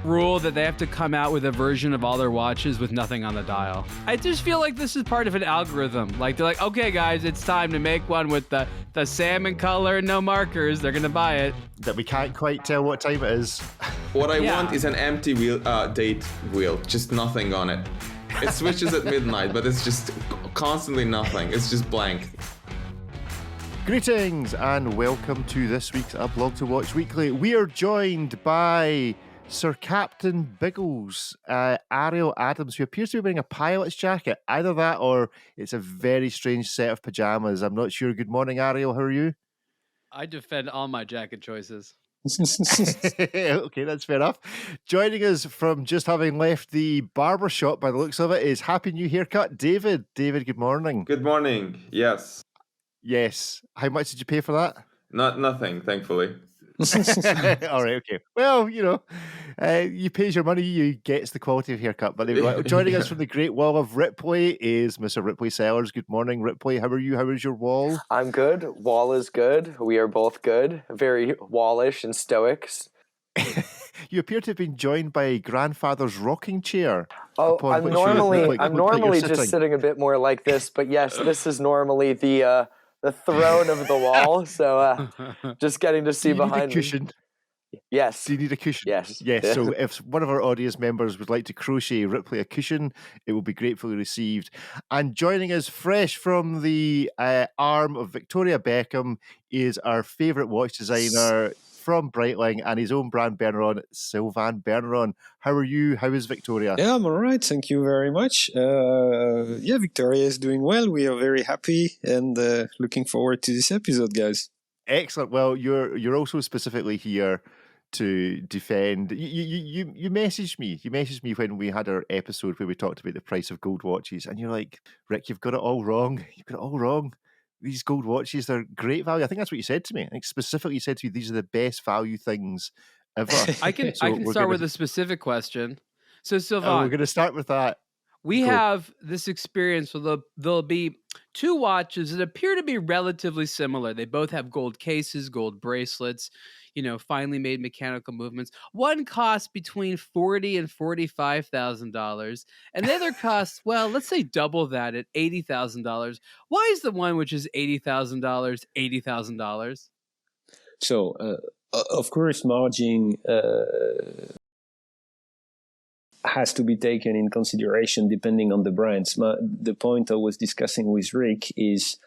rule that they have to come out with a version of all their watches with nothing on the dial. I just feel like this is part of an algorithm. Like they're like, okay guys, it's time to make one with the salmon color and no markers. They're gonna buy it. That we can't quite tell what time it is. What I want is an empty wheel, date wheel, just nothing on it. It switches at midnight, but it's just constantly nothing. It's just blank. Greetings and welcome to this week's aBlogtoWatch Weekly. We are joined by Sir Captain Biggles, Ariel Adams, who appears to be wearing a pilot's jacket. Either that or it's a very strange set of pajamas. I'm not sure. Good morning, Ariel. How are you? I defend all my jacket choices. Okay, that's fair enough. Joining us from just having left the barber shop by the looks of it is Happy New Haircut, David. David, good morning. Good morning. Yes. Yes. How much did you pay for that? Nothing, thankfully. All right, okay. Well, you know, you pays your money, you gets the quality of haircut. But anyway, joining us from the Great Wall of Ripley is Mr. Ripley Sellers. Good morning, Ripley. How are you? How is your wall? I'm good. Wall is good. We are both good. Very wallish and stoics. You appear to have been joined by grandfather's rocking chair. Oh, I'm normally just sitting a bit more like this, but yes, this is normally the throne of the wall. So just getting to see behind me. Cushion? Yes. Do you need a cushion? Yes. Yes. So if one of our audience members would like to crochet Ripley a cushion, it will be gratefully received. And joining us fresh from the arm of Victoria Beckham is our favourite watch designer from Breitling and his own brand Berneron, Sylvain Berneron. How are you? How is Victoria? Yeah, I'm all right. Thank you very much. Victoria is doing well. We are very happy and looking forward to this episode, guys. Excellent. Well, you're also specifically here to defend. You messaged me. You messaged me when we had our episode where we talked about the price of gold watches, and you're like, Rick, you've got it all wrong. You've got it all wrong. These gold watches, they're great value. I think that's what you said to me. I think specifically you said to me, these are the best value things ever. I can start with a specific question. So, Sylvain, we're going to start with that. We have this experience where there'll be two watches that appear to be relatively similar. They both have gold cases, gold bracelets, finely made mechanical movements. One costs between $40,000 and $45,000, and the other costs, well, let's say double that at $80,000. Why is the one which is $80,000 $80,000? So, of course, margin has to be taken in consideration depending on the brands. The point I was discussing with Rick is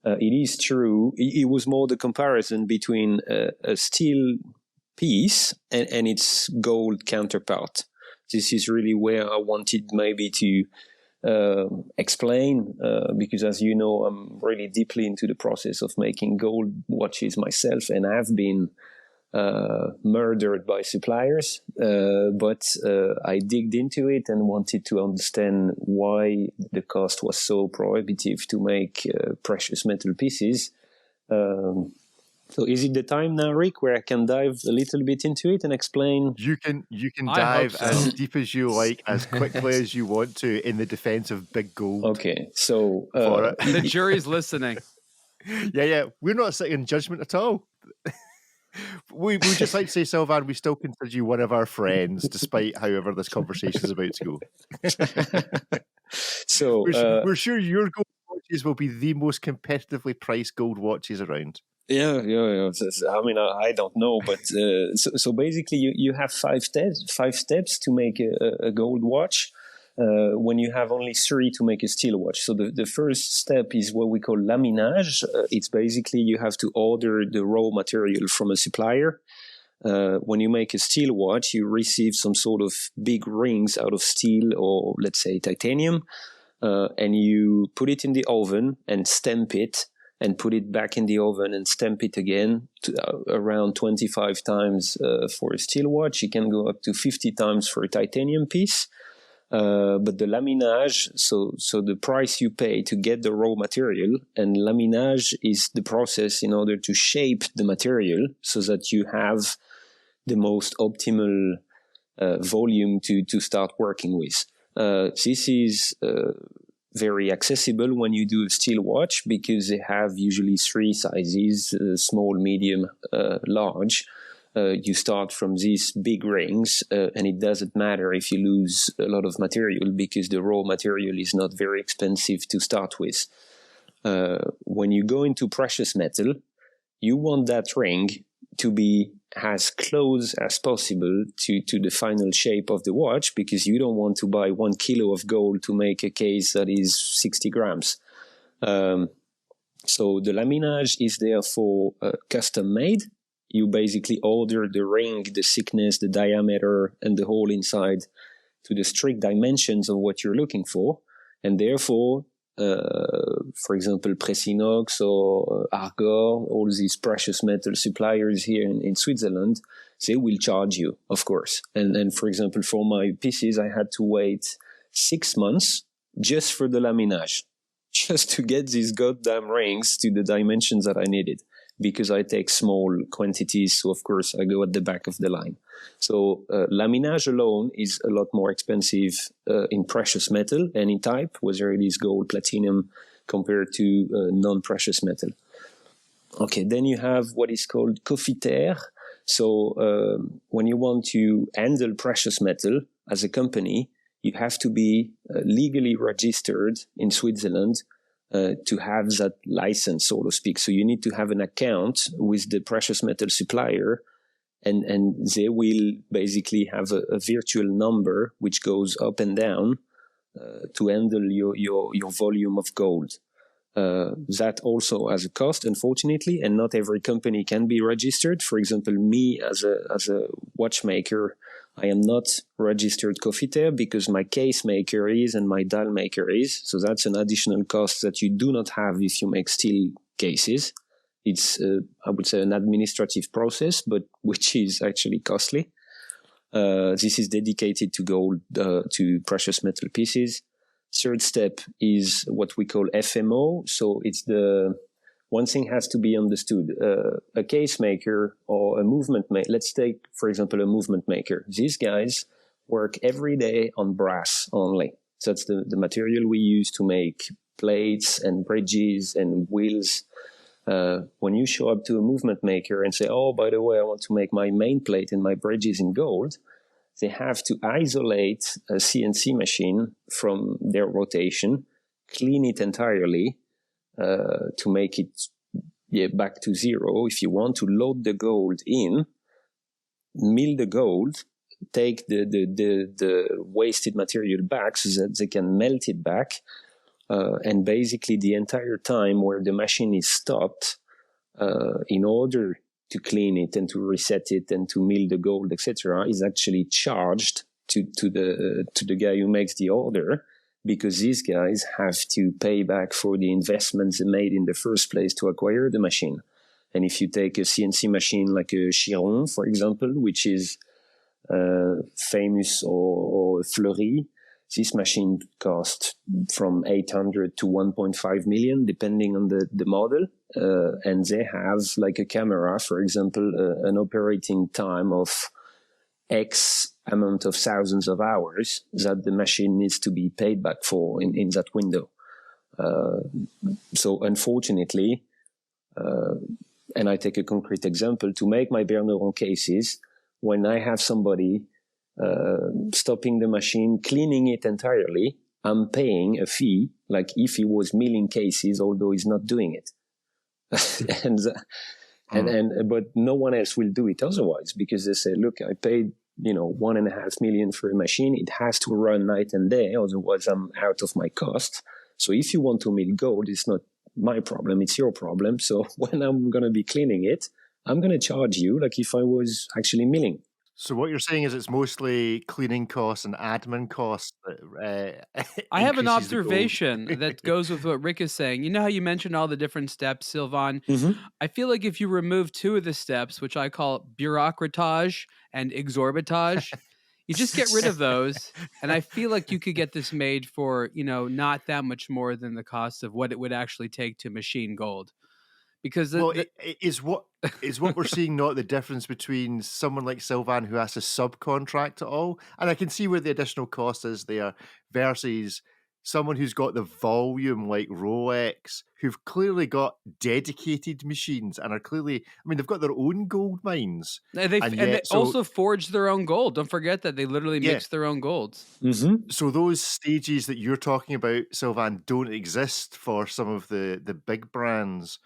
it is true. It was more the comparison between a steel piece and its gold counterpart. This is really where I wanted maybe to explain, because as you know, I'm really deeply into the process of making gold watches myself, and I've been murdered by suppliers, but I digged into it and wanted to understand why the cost was so prohibitive to make precious metal pieces. So is it the time now, Rick, where I can dive a little bit into it and explain? You can dive as deep as you like, as quickly as you want to, in the defense of big gold. Okay, so the jury's listening. Yeah, we're not sitting in judgment at all. We just like to say, Sylvain, we still consider you one of our friends, despite however this conversation is about to go. So we're sure your gold watches will be the most competitively priced gold watches around. Yeah. I mean, I don't know, but so basically, you have five steps to make a gold watch. When you have only three to make a steel watch. So the first step is what we call laminage. It's basically you have to order the raw material from a supplier. When you make a steel watch, you receive some sort of big rings out of steel or let's say titanium, and you put it in the oven and stamp it and put it back in the oven and stamp it again to, around 25 times for a steel watch. You can go up to 50 times for a titanium piece. But the laminage, so the price you pay to get the raw material, and laminage is the process in order to shape the material so that you have the most optimal volume to start working with. This is very accessible when you do a steel watch because they have usually three sizes, small, medium, large. You start from these big rings, and it doesn't matter if you lose a lot of material because the raw material is not very expensive to start with. When you go into precious metal, you want that ring to be as close as possible to the final shape of the watch, because you don't want to buy 1 kilo of gold to make a case that is 60 grams. So the laminage is there for custom made. You basically order the ring, the thickness, the diameter, and the hole inside to the strict dimensions of what you're looking for. And therefore, for example, Pressinox or Argor, all these precious metal suppliers here in Switzerland, they will charge you, of course. And for example, for my pieces, I had to wait 6 months just for the laminage, just to get these goddamn rings to the dimensions that I needed, because I take small quantities. So, of course, I go at the back of the line. So laminage alone is a lot more expensive in precious metal, any type, whether it is gold, platinum, compared to non-precious metal. Okay, then you have what is called quintet. So when you want to handle precious metal as a company, you have to be legally registered in Switzerland to have that license, so to speak. So you need to have an account with the precious metal supplier, and they will basically have a virtual number which goes up and down to handle your volume of gold. That also has a cost, unfortunately, and not every company can be registered. For example, me as a watchmaker, I am not registered quintet because my case maker is and my dial maker is. So that's an additional cost that you do not have if you make steel cases. It's, I would say, an administrative process, but which is actually costly. This is dedicated to gold, to precious metal pieces. Third step is what we call FMO. So it's one thing has to be understood. A case maker or a movement maker, let's take, for example, a movement maker. These guys work every day on brass only. So that's the material we use to make plates and bridges and wheels. When you show up to a movement maker and say, oh, by the way, I want to make my main plate and my bridges in gold, they have to isolate a CNC machine from their rotation, clean it entirely, to make it back to zero. If you want to load the gold in, mill the gold, take the wasted material back so that they can melt it back, and basically the entire time where the machine is stopped, in order to clean it and to reset it and to mill the gold, etc., is actually charged to the guy who makes the order, because these guys have to pay back for the investments they made in the first place to acquire the machine. And if you take a CNC machine like a Chiron, for example, which is famous, or Fleury, this machine cost from 800 to 1.5 million, depending on the model. And they have, like a camera, for example, an operating time of X amount of thousands of hours that the machine needs to be paid back for in that window. So unfortunately, and I take a concrete example, to make my Berneron cases, when I have somebody stopping the machine, cleaning it entirely, I'm paying a fee like if he was milling cases, although he's not doing it. But no one else will do it otherwise, because they say, look, I paid 1.5 million for a machine. It has to run night and day, otherwise I'm out of my cost. So if you want to mill gold, it's not my problem, it's your problem. So when I'm going to be cleaning it, I'm going to charge you like if I was actually milling. So what you're saying is it's mostly cleaning costs and admin costs that I have an observation that goes with what Rick is saying. You know how you mentioned all the different steps, Sylvain? Mm-hmm. I feel like if you remove 2 of the steps, which I call bureaucratage and exorbitage, you just get rid of those. And I feel like you could get this made for, not that much more than the cost of what it would actually take to machine gold. Because is what we're seeing not the difference between someone like Sylvain who has to subcontract it all, and I can see where the additional cost is there, versus someone who's got the volume like Rolex, who've clearly got dedicated machines and are clearly, I mean, they've got their own gold mines. And they also forge their own gold. Don't forget that they literally mix their own golds. Mm-hmm. So those stages that you're talking about, Sylvain, don't exist for some of the big brands,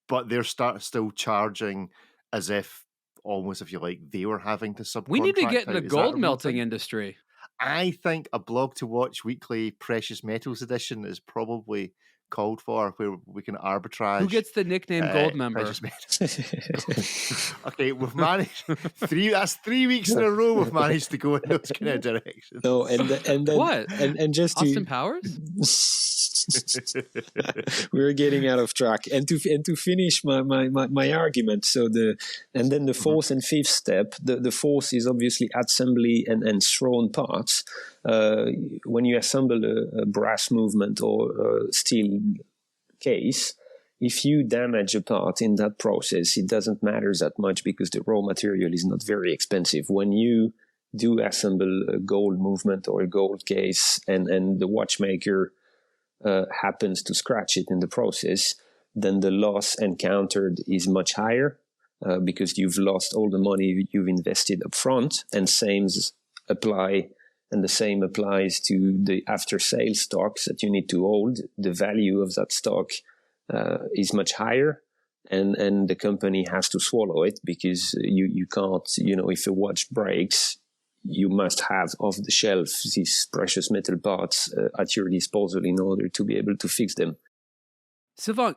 but they're still charging as if, almost if you like, they were having to subcontract. We need to get in the out. gold melting industry. I think a Blog to Watch weekly Precious Metals edition is probably called for, where we can arbitrage. Who gets the nickname Gold Member? Precious Metals. Okay, we've managed 3 weeks in a row. We've managed to go in those kind of directions. No, and then what? And just Austin Powers. We're getting out of track. And to finish my argument, then the fourth and fifth step. The fourth is obviously assembly and thrown parts. When you assemble a brass movement or a steel case, if you damage a part in that process, it doesn't matter that much because the raw material is not very expensive. When you do assemble a gold movement or a gold case and the watchmaker happens to scratch it in the process, then the loss encountered is much higher because you've lost all the money you've invested up front, and the same applies to the after-sale stocks that you need to hold. The value of that stock is much higher, and the company has to swallow it because you can't, if a watch breaks, you must have off the shelf these precious metal parts at your disposal in order to be able to fix them. Sylvain,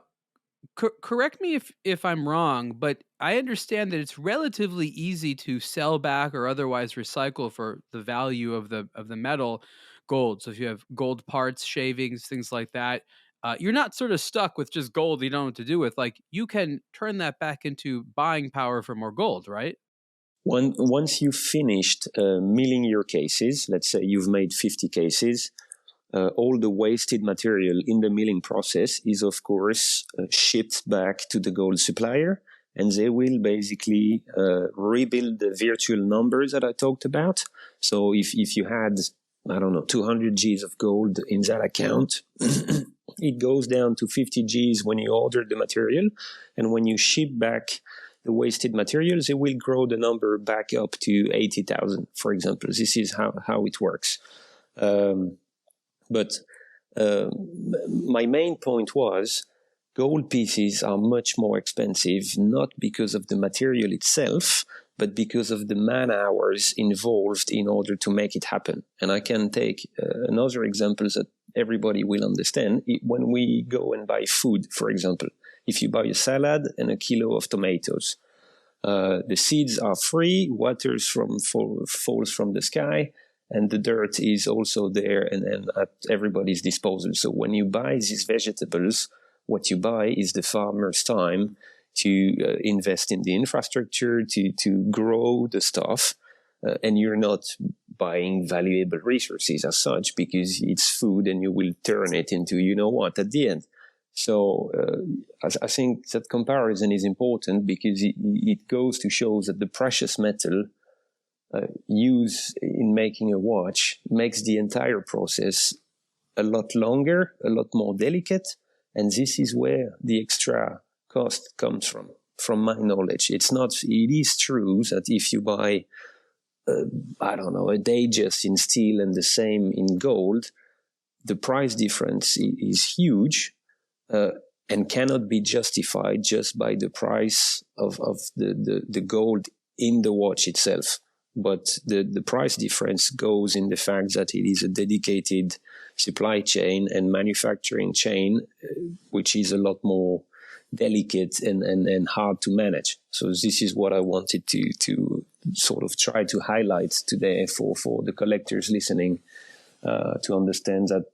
correct me if I'm wrong, but I understand that it's relatively easy to sell back or otherwise recycle for the value of the metal gold. So if you have gold parts, shavings, things like that, you're not sort of stuck with just gold you don't know what to do with. Like, you can turn that back into buying power for more gold, right? Once you've finished milling your cases, let's say you've made 50 cases, all the wasted material in the milling process is, of course, shipped back to the gold supplier, and they will basically rebuild the virtual numbers that I talked about. So if you had, 200 Gs of gold in that account, it goes down to 50 Gs when you order the material, and when you ship back the wasted materials, it will grow the number back up to 80,000, for example. This is how it works. But my main point was gold pieces are much more expensive, not because of the material itself, but because of the man hours involved in order to make it happen. And I can take another example that everybody will understand. When we go and buy food, for example, if you buy a salad and a kilo of tomatoes, the seeds are free, water falls from the sky, and the dirt is also there and at everybody's disposal. So when you buy these vegetables, what you buy is the farmer's time to invest in the infrastructure, to grow the stuff, and you're not buying valuable resources as such because it's food and you will turn it into at the end. So I think that comparison is important because it goes to show that the precious metal used in making a watch makes the entire process a lot longer, a lot more delicate, and this is where the extra cost comes from my knowledge. It is true that if you buy, a Datejust in steel and the same in gold, the price difference is huge. And cannot be justified just by the price of the gold in the watch itself. But the price difference goes in the fact that it is a dedicated supply chain and manufacturing chain, which is a lot more delicate and hard to manage. So this is what I wanted to sort of try to highlight today for the collectors listening, to understand that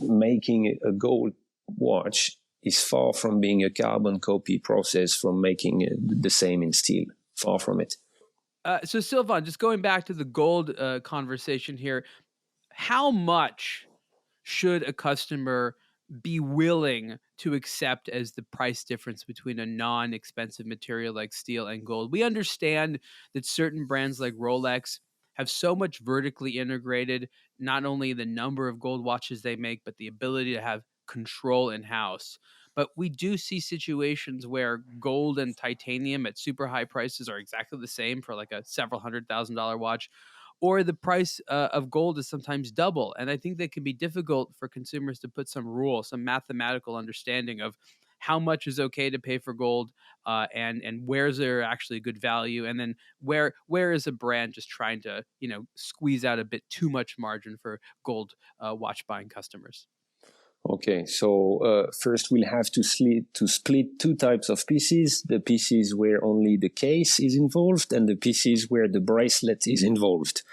making a gold watch is far from being a carbon copy process from making the same in steel. Far from it. So Sylvain, just going back to the gold conversation here, how much should a customer be willing to accept as the price difference between a non-expensive material like steel and gold? We understand that certain brands like Rolex have so much vertically integrated, not only the number of gold watches they make, but the ability to have control in-house. But we do see situations where gold and titanium at super high prices are exactly the same for like a several $100,000 watch, or the price of gold is sometimes double. And I think that can be difficult for consumers to put some rule, some mathematical understanding of how much is okay to pay for gold, and where's there actually good value, and then where is a brand just trying to squeeze out a bit too much margin for gold watch buying customers. Okay, so first we'll have to split two types of pieces: the pieces where only the case is involved, and the pieces where the bracelet is involved.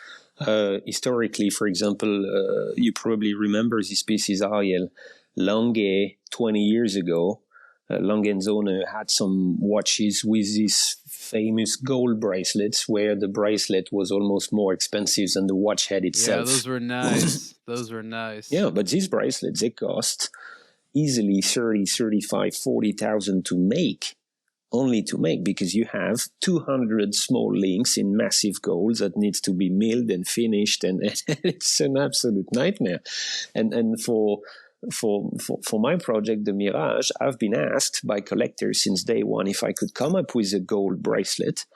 Historically, for example, you probably remember this piece is Ariel. Lange, 20 years ago, Lange & Söhne had some watches with these famous gold bracelets where the bracelet was almost more expensive than the watch head itself. Yeah, those were nice. Those were nice. Yeah, but these bracelets, they cost easily 30, 35, 40,000 to make, only to make, because you have 200 small links in massive gold that needs to be milled and finished, and it's an absolute nightmare. And for my project, the Mirage, I've been asked by collectors since day one if I could come up with a gold bracelet.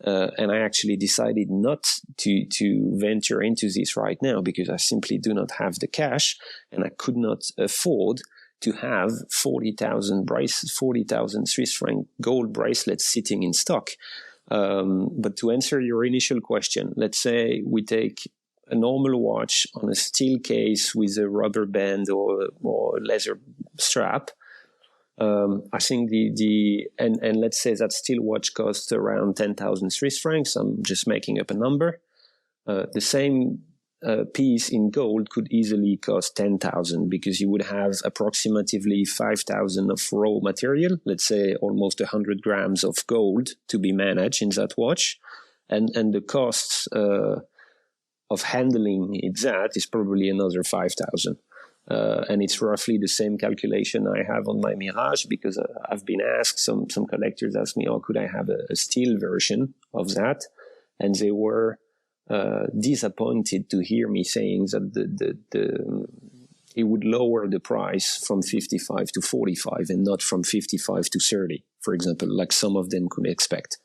And I actually decided not to venture into this right now because I simply do not have the cash, and I could not afford to have 40,000 Swiss franc gold bracelets sitting in stock. But to answer your initial question, let's say we take a normal watch on a steel case with a rubber band or leather strap. I think and let's say that steel watch costs around 10,000 Swiss francs. I'm just making up a number. The same piece in gold could easily cost 10,000 because you would have approximately 5,000 of raw material, let's say almost 100 grams of gold to be managed in that watch. And the costs of handling that is probably another 5,000. And it's roughly the same calculation I have on my Mirage because I've been asked, some collectors asked me, could I have a steel version of that? And they were disappointed to hear me saying that it would lower the price from 55 to 45 and not from 55 to 30, for example, like some of them could expect.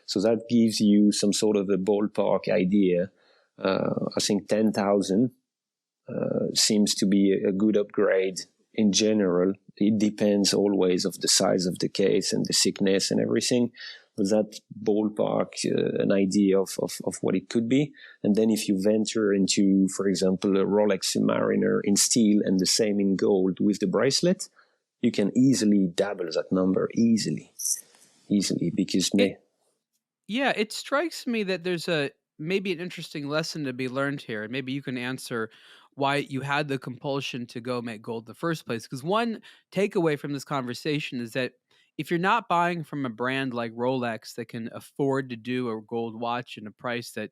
So that gives you some sort of a ballpark idea. I think 10,000 seems to be a good upgrade in general. It depends always of the size of the case and the thickness and everything. But that ballpark, an idea of what it could be. And then if you venture into, for example, a Rolex Submariner in steel and the same in gold with the bracelet, you can easily double that number easily because yeah, it strikes me that there's maybe an interesting lesson to be learned here, and maybe you can answer why you had the compulsion to go make gold in the first place. Because one takeaway from this conversation is that if you're not buying from a brand like Rolex that can afford to do a gold watch in a price that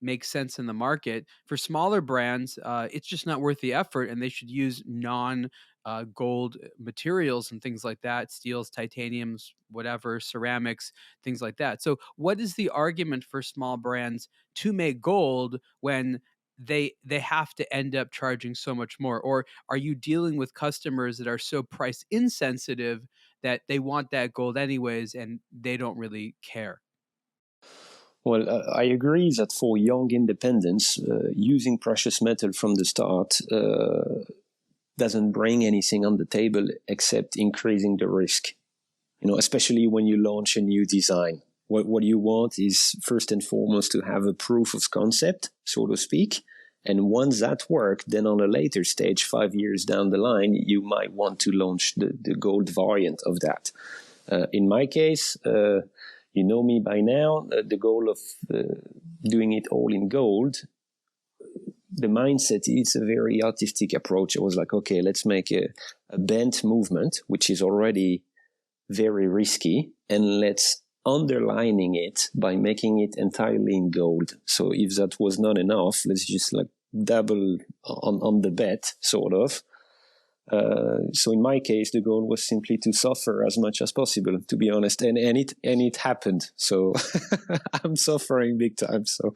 makes sense in the market, for smaller brands, it's just not worth the effort, and they should use non-gold materials and things like that, steels, titaniums, whatever, ceramics, things like that. So what is the argument for small brands to make gold when they have to end up charging so much more? Or are you dealing with customers that are so price insensitive that they want that gold anyways and they don't really care? Well, I agree that for young independents, using precious metal from the start doesn't bring anything on the table except increasing the risk. Especially when you launch a new design. What you want is first and foremost to have a proof of concept, so to speak. And once that works, then on a later stage, 5 years down the line, you might want to launch the gold variant of that. In my case, you know me by now, the goal of doing it all in gold, the mindset is a very artistic approach. It was like, okay, let's make a bent movement, which is already very risky, and let's underlining it by making it entirely in gold. So if that was not enough, let's just like double on the bet, sort of. So in my case, the goal was simply to suffer as much as possible, to be honest, and it happened. So I'm suffering big time. So.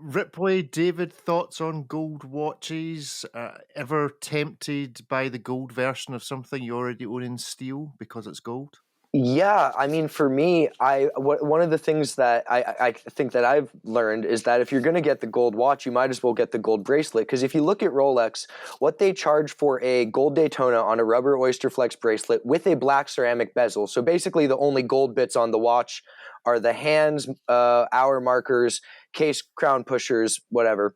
Ripley, David, thoughts on gold watches? Ever tempted by the gold version of something you already own in steel because it's gold? Yeah, I mean, for me, one of the things that I think that I've learned is that if you're going to get the gold watch, you might as well get the gold bracelet. Because if you look at Rolex, what they charge for a gold Daytona on a rubber Oyster Flex bracelet with a black ceramic bezel. So basically, the only gold bits on the watch are the hands, hour markers, case, crown pushers, whatever.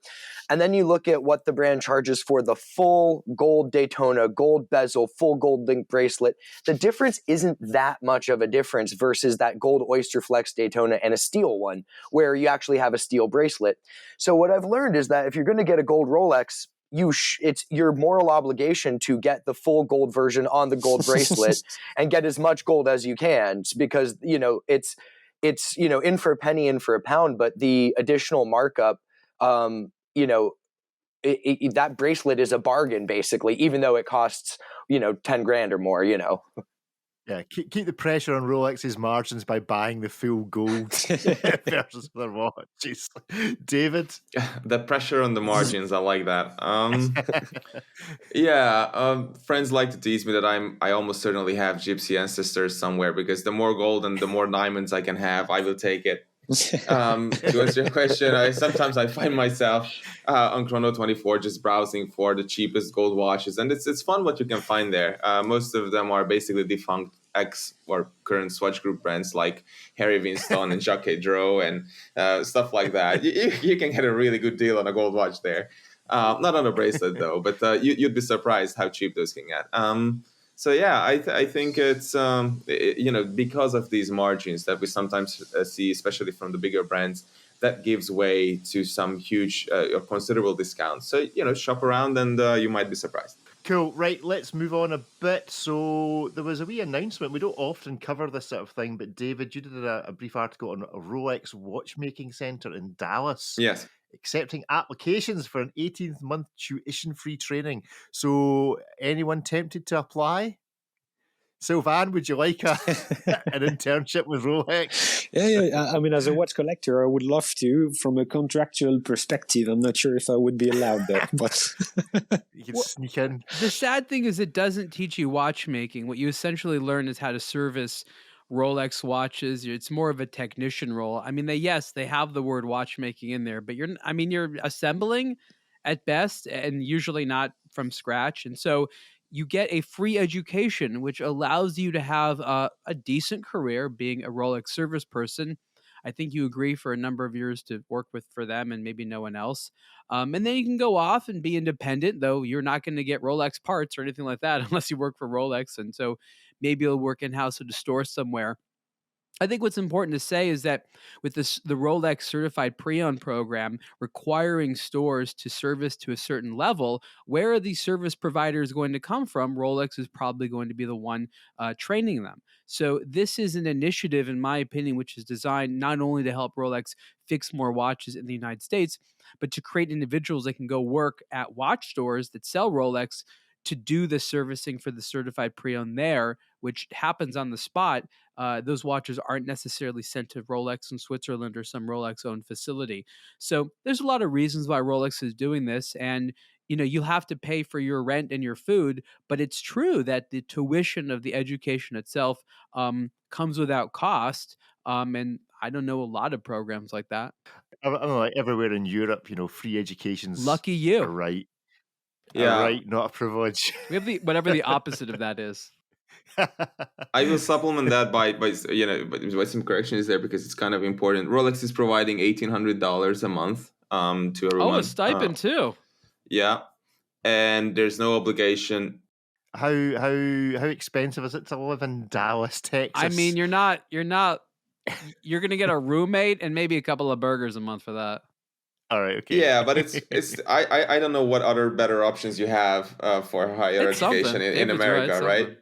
And then you look at what the brand charges for the full gold Daytona, gold bezel, full gold link bracelet. The difference isn't that much of a difference versus that gold Oyster Flex Daytona and a steel one, where you actually have a steel bracelet. So what I've learned is that if you're going to get a gold Rolex, it's your moral obligation to get the full gold version on the gold bracelet and get as much gold as you can, because it's in for a penny, in for a pound, but the additional markup, that bracelet is a bargain basically, even though it costs, 10 grand or more, Yeah, keep the pressure on Rolex's margins by buying the full gold versus their watches. David? The pressure on the margins, I like that. Friends like to tease me that I almost certainly have gypsy ancestors somewhere, because the more gold and the more diamonds I can have, I will take it. To answer your question, sometimes I find myself on Chrono24 just browsing for the cheapest gold watches, and it's fun what you can find there. Most of them are basically defunct ex or current Swatch Group brands like Harry Winston and Jacques Dro and stuff like that. You can get a really good deal on a gold watch there. Not on a bracelet though, but you'd be surprised how cheap those can get. So yeah, I think it's because of these margins that we sometimes see, especially from the bigger brands, that gives way to some huge or considerable discounts. So shop around and you might be surprised. Cool. Right, let's move on a bit. So there was a wee announcement. We don't often cover this sort of thing, but David, you did a brief article on a Rolex watchmaking center in Dallas. Yes. Accepting applications for an 18th-month tuition-free training. So anyone tempted to apply? Sylvain, would you like an internship with Rolex? Yeah. I mean, as a watch collector, I would love to. From a contractual perspective, I'm not sure if I would be allowed there, but you can sneak in. The sad thing is it doesn't teach you watchmaking. What you essentially learn is how to service Rolex watches. It's more of a technician role. I mean, they have the word watchmaking in there, but you're assembling at best, and usually not from scratch. And so you get a free education, which allows you to have a decent career being a Rolex service person. I think you agree for a number of years to work for them and maybe no one else. And then you can go off and be independent, though you're not going to get Rolex parts or anything like that unless you work for Rolex. And so maybe you'll work in-house at a store somewhere. I think what's important to say is that with the Rolex Certified Pre-Owned program requiring stores to service to a certain level, where are these service providers going to come from? Rolex is probably going to be the one training them. So this is an initiative, in my opinion, which is designed not only to help Rolex fix more watches in the United States, but to create individuals that can go work at watch stores that sell Rolex to do the servicing for the certified pre-owned there, which happens on the spot. Those watches aren't necessarily sent to Rolex in Switzerland or some Rolex-owned facility. So there's a lot of reasons why Rolex is doing this, and you'll have to pay for your rent and your food, but it's true that the tuition of the education itself comes without cost, and I don't know a lot of programs like that. I don't know, like everywhere in Europe, free education's lucky you. A right. Yeah. A right, not a privilege. We have whatever the opposite of that is. I will supplement that by some corrections there, because it's kind of important. Rolex is providing $1,800 a month to everyone. Oh, a stipend too. Yeah, and there's no obligation. How expensive is it to live in Dallas, Texas? I mean, you're gonna get a roommate and maybe a couple of burgers a month for that. All right, okay. Yeah, but it's I don't know what other better options you have for higher education in America, right?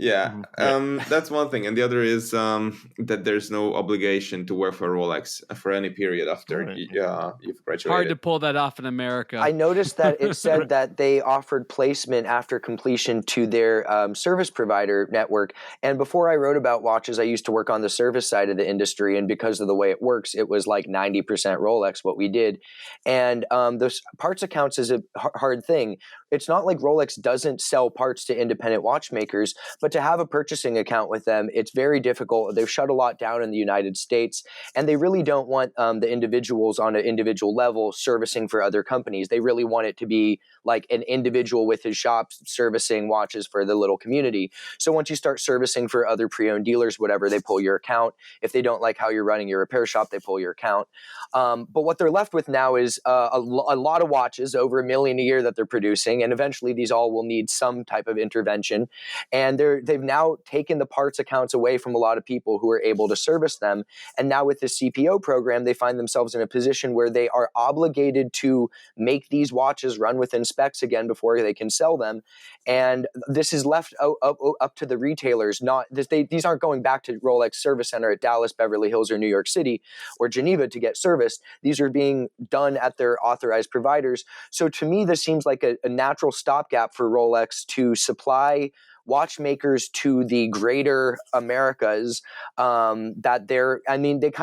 Yeah, Yeah. that's one thing, and the other is that there's no obligation to work for Rolex for any period after Right. you've graduated. Hard to pull that off in America. I noticed that it said that they offered placement after completion to their service provider network. And before I wrote about watches, I used to work on the service side of the industry. And because of the way it works, it was like 90% Rolex, what we did. And those parts accounts is a hard thing. It's not like Rolex doesn't sell parts to independent watchmakers, but to have a purchasing account with them, it's very difficult. They've shut a lot down in the United States, and they really don't want the individuals on an individual level servicing for other companies. They really want it to be like an individual with his shop servicing watches for the little community. So once you start servicing for other pre-owned dealers, whatever, they pull your account. If they don't like how you're running your repair shop, they pull your account. But what they're left with now is a lot of watches, over 1 million a year that they're producing, and eventually these all will need some type of intervention. And they've now taken the parts accounts away from a lot of people who are able to service them. And now with this CPO program, they find themselves in a position where they are obligated to make these watches run within specs again before they can sell them. And this is left up to the retailers. These aren't going back to Rolex Service Center at Dallas, Beverly Hills, or New York City or Geneva to get serviced. These are being done at their authorized providers. So to me, this seems like a natural stopgap for Rolex to supply watchmakers to the greater Americas. They kind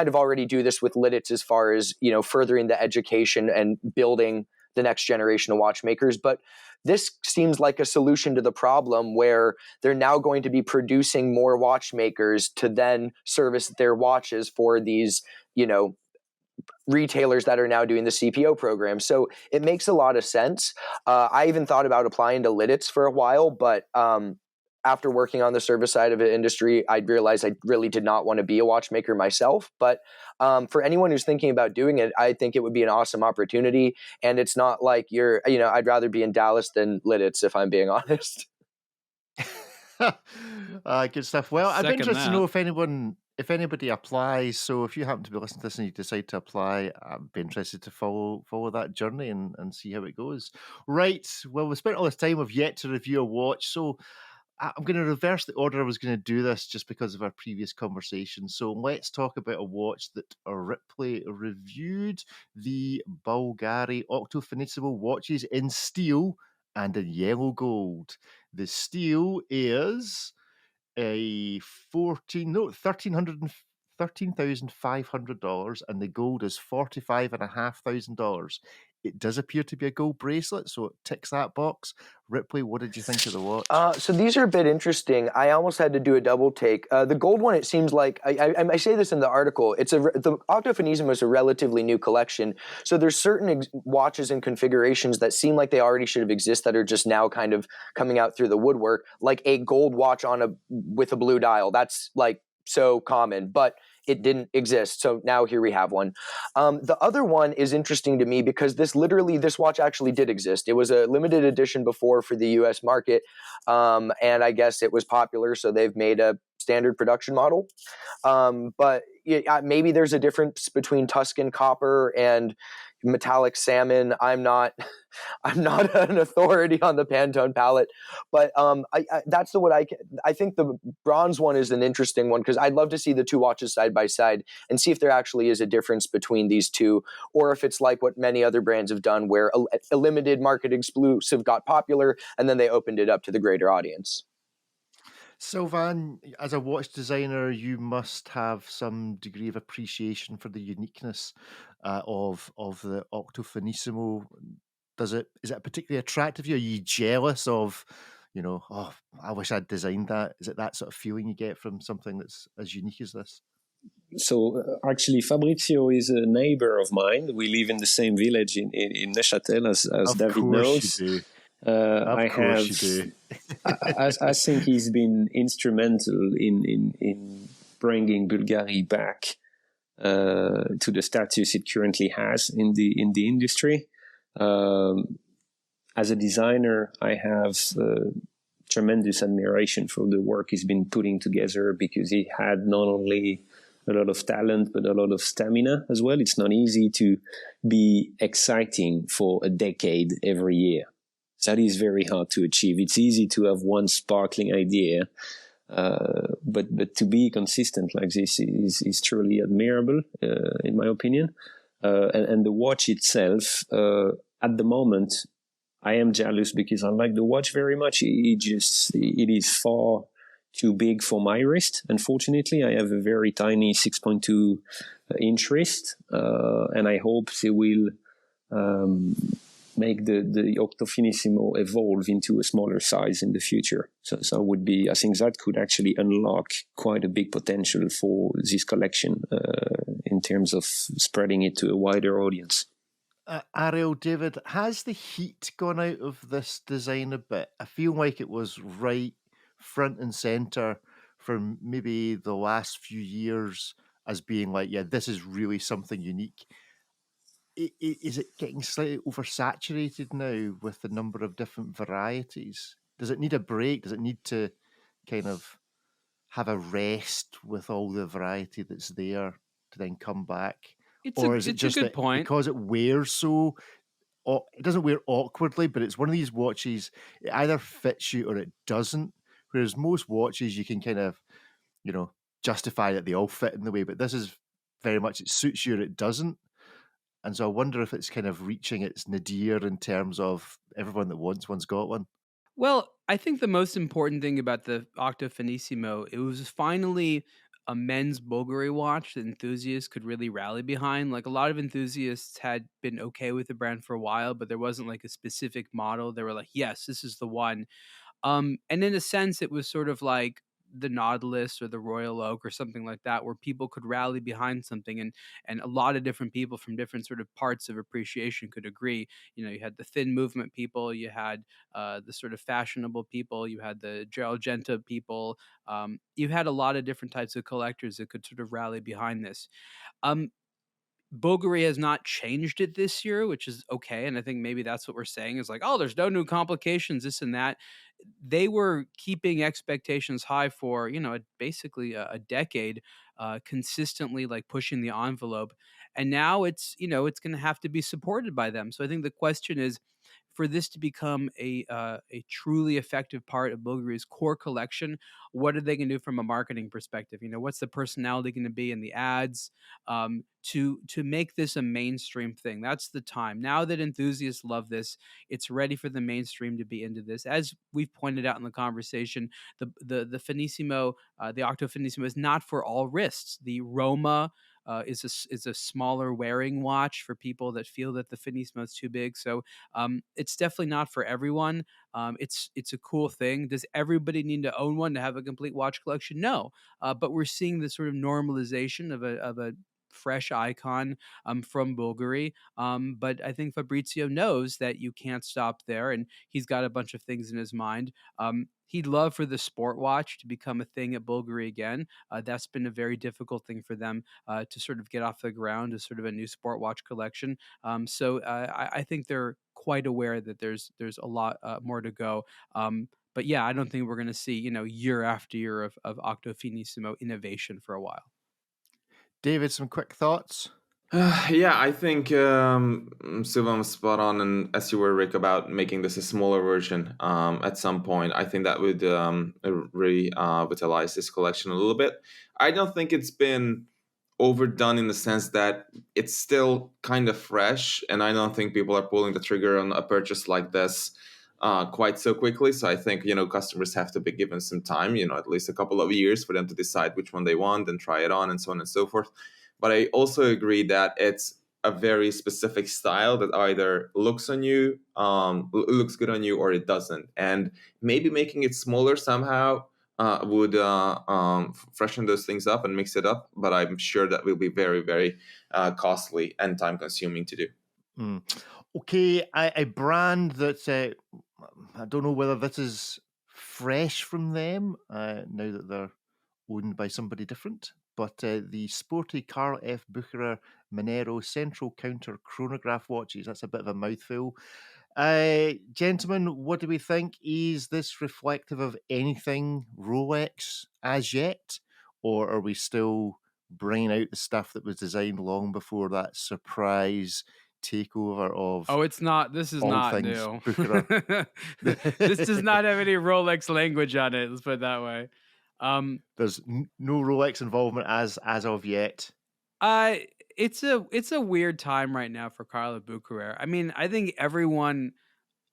of already do this with Lidditz as far as, furthering the education and building the next generation of watchmakers. But this seems like a solution to the problem where they're now going to be producing more watchmakers to then service their watches for these, retailers that are now doing the CPO program. So it makes a lot of sense. I even thought about applying to Lidditz for a while, but after working on the service side of the industry, I realized I really did not want to be a watchmaker myself. But for anyone who's thinking about doing it, I think it would be an awesome opportunity. And it's not like I'd rather be in Dallas than Lidditz, if I'm being honest. Good stuff. Well, I'd be Second interested to that. know if anybody applies. So if you happen to be listening to this and you decide to apply, I'd be interested to follow that journey and see how it goes. Right. Well, we spent all this time. We've yet to review a watch. So I'm going to reverse the order I was going to do this just because of our previous conversation. So let's talk about a watch that Ripley reviewed, the Bulgari Octo Finissimo watches in steel and in yellow gold. The steel is a $13,500, and the gold is $45,500. It does appear to be a gold bracelet, so it ticks that box. Ripley, what did you think of the watch? So these are a bit interesting. I almost had to do a double take. The gold one, it seems like, I say this in the article, the Octo Finissimo is a relatively new collection. So there's certain watches and configurations that seem like they already should have existed that are just now kind of coming out through the woodwork, like a gold watch with a blue dial. That's like so common, but it didn't exist. So now here we have one. The other one is interesting to me because this watch actually did exist. It was a limited edition before for the US market. And I guess it was popular. So they've made a standard production model. But maybe there's a difference between Tuscan copper and metallic salmon. I'm not an authority on the Pantone palette, but that's I think the bronze one is an interesting one because I'd love to see the two watches side by side and see if there actually is a difference between these two, or if it's like what many other brands have done where a limited market exclusive got popular and then they opened it up to the greater audience. Sylvain, as a watch designer, you must have some degree of appreciation for the uniqueness of the Octo Finissimo. Is it particularly attractive to you? Are you jealous of, I wish I'd designed that? Is it that sort of feeling you get from something that's as unique as this? So actually, Fabrizio is a neighbor of mine. We live in the same village in Neuchâtel, as David knows. You do. I think he's been instrumental in bringing Bulgari back to the status it currently has in the industry. As a designer, I have tremendous admiration for the work he's been putting together because he had not only a lot of talent, but a lot of stamina as well. It's not easy to be exciting for a decade every year. That is very hard to achieve. It's easy to have one sparkling idea, But to be consistent like this is truly admirable, in my opinion. And the watch itself, at the moment, I am jealous because I like the watch very much. It is far too big for my wrist. Unfortunately, I have a very tiny 6.2 inch wrist, and I hope they will make the Octo Finissimo evolve into a smaller size in the future. So I think that could actually unlock quite a big potential for this collection in terms of spreading it to a wider audience. Ariel, David, has the heat gone out of this design a bit? I feel like it was right front and center for maybe the last few years as being like, yeah, this is really something unique. Is it getting slightly oversaturated now with the number of different varieties? Does it need a break? Does it need to kind of have a rest with all the variety that's there to then come back? Or is it just a good that point. because it wears so, it doesn't wear awkwardly, but it's one of these watches, it either fits you or it doesn't. Whereas most watches you can kind of, justify that they all fit in the way, but this is very much it suits you or it doesn't. And so I wonder if it's kind of reaching its nadir in terms of everyone that wants one's got one. Well, I think the most important thing about the Octo Finissimo, it was finally a men's Bulgari watch that enthusiasts could really rally behind. Like a lot of enthusiasts had been okay with the brand for a while, but there wasn't like a specific model. They were like, yes, this is the one. And in a sense, it was sort of like the Nautilus or the Royal Oak or something like that, where people could rally behind something, and a lot of different people from different sort of parts of appreciation could agree. You had the thin movement people, you had the sort of fashionable people, you had the Gerald Genta people, you had a lot of different types of collectors that could sort of rally behind this. Bulgari has not changed it this year, which is okay. And I think maybe that's what we're saying is like, oh, there's no new complications, this and that. They were keeping expectations high for, basically a decade, consistently like pushing the envelope. And now it's going to have to be supported by them. So I think the question is, for this to become a truly effective part of Bulgari's core collection, what are they going to do from a marketing perspective? What's the personality going to be in the ads to make this a mainstream thing? That's the time. Now that enthusiasts love this, it's ready for the mainstream to be into this. As we've pointed out in the conversation, the Finissimo, the Octo Finissimo, is not for all wrists. The Roma is a smaller wearing watch for people that feel that the Finissimo is too big. So it's definitely not for everyone. It's a cool thing. Does everybody need to own one to have a complete watch collection? No, but we're seeing this sort of normalization of a fresh icon from Bulgari. But I think Fabrizio knows that you can't stop there, and he's got a bunch of things in his mind. He'd love for the sport watch to become a thing at Bulgari again. That's been a very difficult thing for them to sort of get off the ground as sort of a new sport watch collection. So I think they're quite aware that there's a lot more to go. But yeah, I don't think we're going to see, year after year of Octo Finissimo innovation for a while. David, some quick thoughts? Yeah, I think Sylvain was spot on, and as you were, Rick, about making this a smaller version at some point. I think that would revitalize this collection a little bit. I don't think it's been overdone in the sense that it's still kind of fresh, and I don't think people are pulling the trigger on a purchase like this quite so quickly. So I think, customers have to be given some time, at least a couple of years for them to decide which one they want and try it on and so on and so forth. But I also agree that it's a very specific style that either looks on you, looks good on you, or it doesn't. And maybe making it smaller somehow would freshen those things up and mix it up. But I'm sure that will be very, very costly and time consuming to do. Okay, a brand that I don't know whether this is fresh from them now that they're owned by somebody different, but the Sporty Carl F. Bucherer Manero Central Counter Chronograph watches. That's a bit of a mouthful. Gentlemen, what do we think? Is this reflective of anything Rolex as yet? Or are we still bringing out the stuff that was designed long before that surprise takeover of... Oh, it's not. This is all not things new. This does not have any Rolex language on it. Let's put it that way. There's no Rolex involvement as of yet. It's a weird time right now for Carla Bucherer. I mean, I think everyone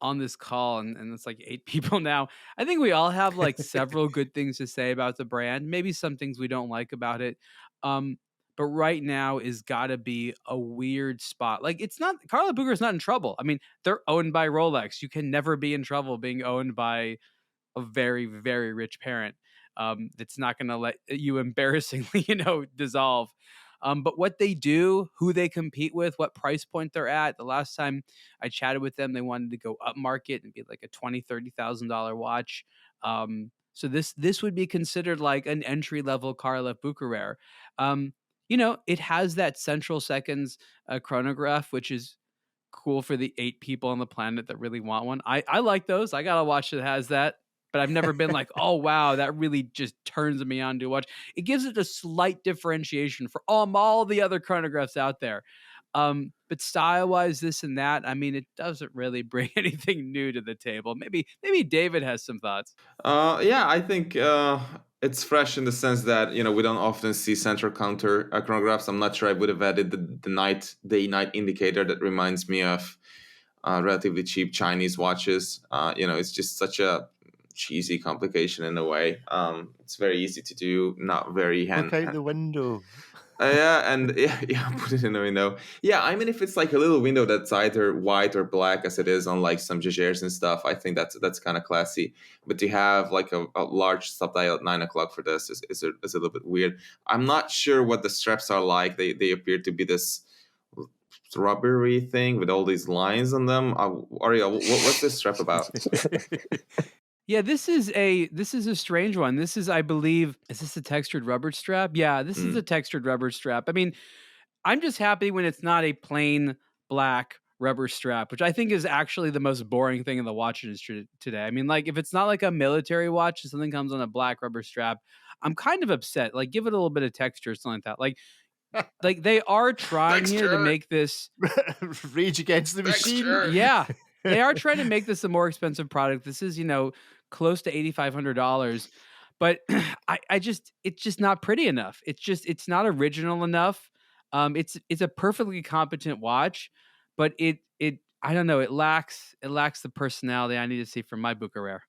on this call, and it's like 8 people now, I think we all have like several good things to say about the brand. Maybe some things we don't like about it. But right now is gotta be a weird spot. Like, it's not, Carla Bucherer's not in trouble. I mean, they're owned by Rolex. You can never be in trouble being owned by a very, very rich parent. That's not going to let you embarrassingly, dissolve. But what they do, who they compete with, what price point they're at. The last time I chatted with them, they wanted to go up market and be like a $20,000-$30,000 watch. So this would be considered like an entry level Carla Bucherer. It has that central seconds chronograph, which is cool for the 8 people on the planet that really want one. I like those. I got a watch that has that. But I've never been like, oh, wow, that really just turns me on to watch. It gives it a slight differentiation for all the other chronographs out there. But style-wise, this and that, I mean, it doesn't really bring anything new to the table. Maybe David has some thoughts. Yeah, I think it's fresh in the sense that, we don't often see central counter chronographs. I'm not sure I would have added the day-night indicator that reminds me of relatively cheap Chinese watches. It's just such a cheesy complication in a way. It's very easy to do, not very Look out the window. Yeah, put it in the window. Yeah, I mean, if it's like a little window that's either white or black, as it is on like some Buchers and stuff, I think that's kind of classy. But to have like a large subdial at 9 o'clock for this is a little bit weird. I'm not sure what the straps are like. They appear to be this rubbery thing with all these lines on them. Ariel, what's this strap about? Yeah, this is a strange one. This is, I believe, is this a textured rubber strap? Yeah, this is a textured rubber strap. I mean, I'm just happy when it's not a plain black rubber strap, which I think is actually the most boring thing in the watch industry today. I mean, like, if it's not like a military watch and something comes on a black rubber strap, I'm kind of upset. Like, give it a little bit of texture or something like that. Like they are trying here to make this Rage Against the Machine. Yeah. They are trying to make this a more expensive product. This is, close to $8,500, but it's just not pretty enough. It's not original enough. It's a perfectly competent watch, but I don't know. It lacks the personality I need to see from my Bucherer.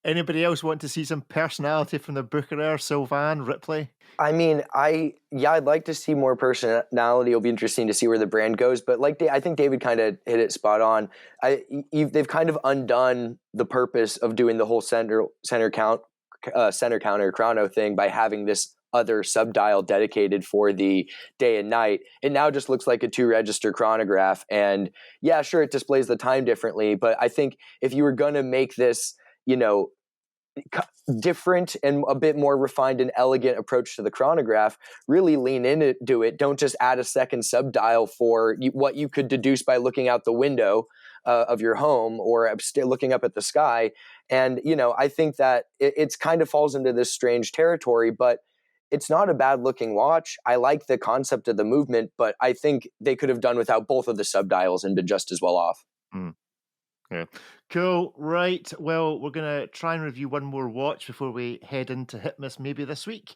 Anybody else want to see some personality from the Bucherer? Sylvain, Ripley? I mean, I'd like to see more personality. It'll be interesting to see where the brand goes. But I think David kind of hit it spot on. They've kind of undone the purpose of doing the whole center counter chrono thing by having this other subdial dedicated for the day and night. It now just looks like a 2-register chronograph. And yeah, sure, it displays the time differently. But I think if you were going to make this, different and a bit more refined and elegant approach to the chronograph, really lean into it. Don't just add a second subdial for what you could deduce by looking out the window of your home or looking up at the sky. And, I think that it's kind of falls into this strange territory, but it's not a bad looking watch. I like the concept of the movement, but I think they could have done without both of the subdials and been just as well off. Yeah. Cool. Right. Well, we're going to try and review one more watch before we head into Hitmas maybe this week.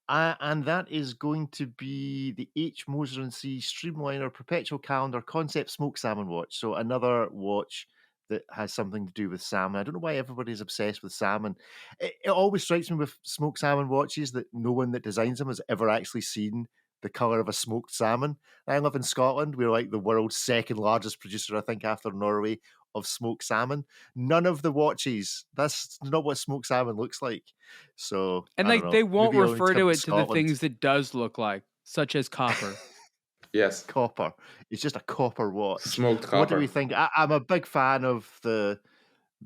And that is going to be the H. Moser & C Streamliner Perpetual Calendar Concept Smoked Salmon watch. So another watch that has something to do with salmon. I don't know why everybody's obsessed with salmon. It always strikes me with smoked salmon watches that no one that designs them has ever actually seen the colour of a smoked salmon. I live in Scotland. We're like the world's second largest producer, I think, after Norway, of smoked salmon. None of the watches, that's not what smoked salmon looks like. So, and they won't refer to it to the things it does look like, such as copper. Yes, copper. It's just a copper watch. Smoked copper. What do we think? I'm a big fan of the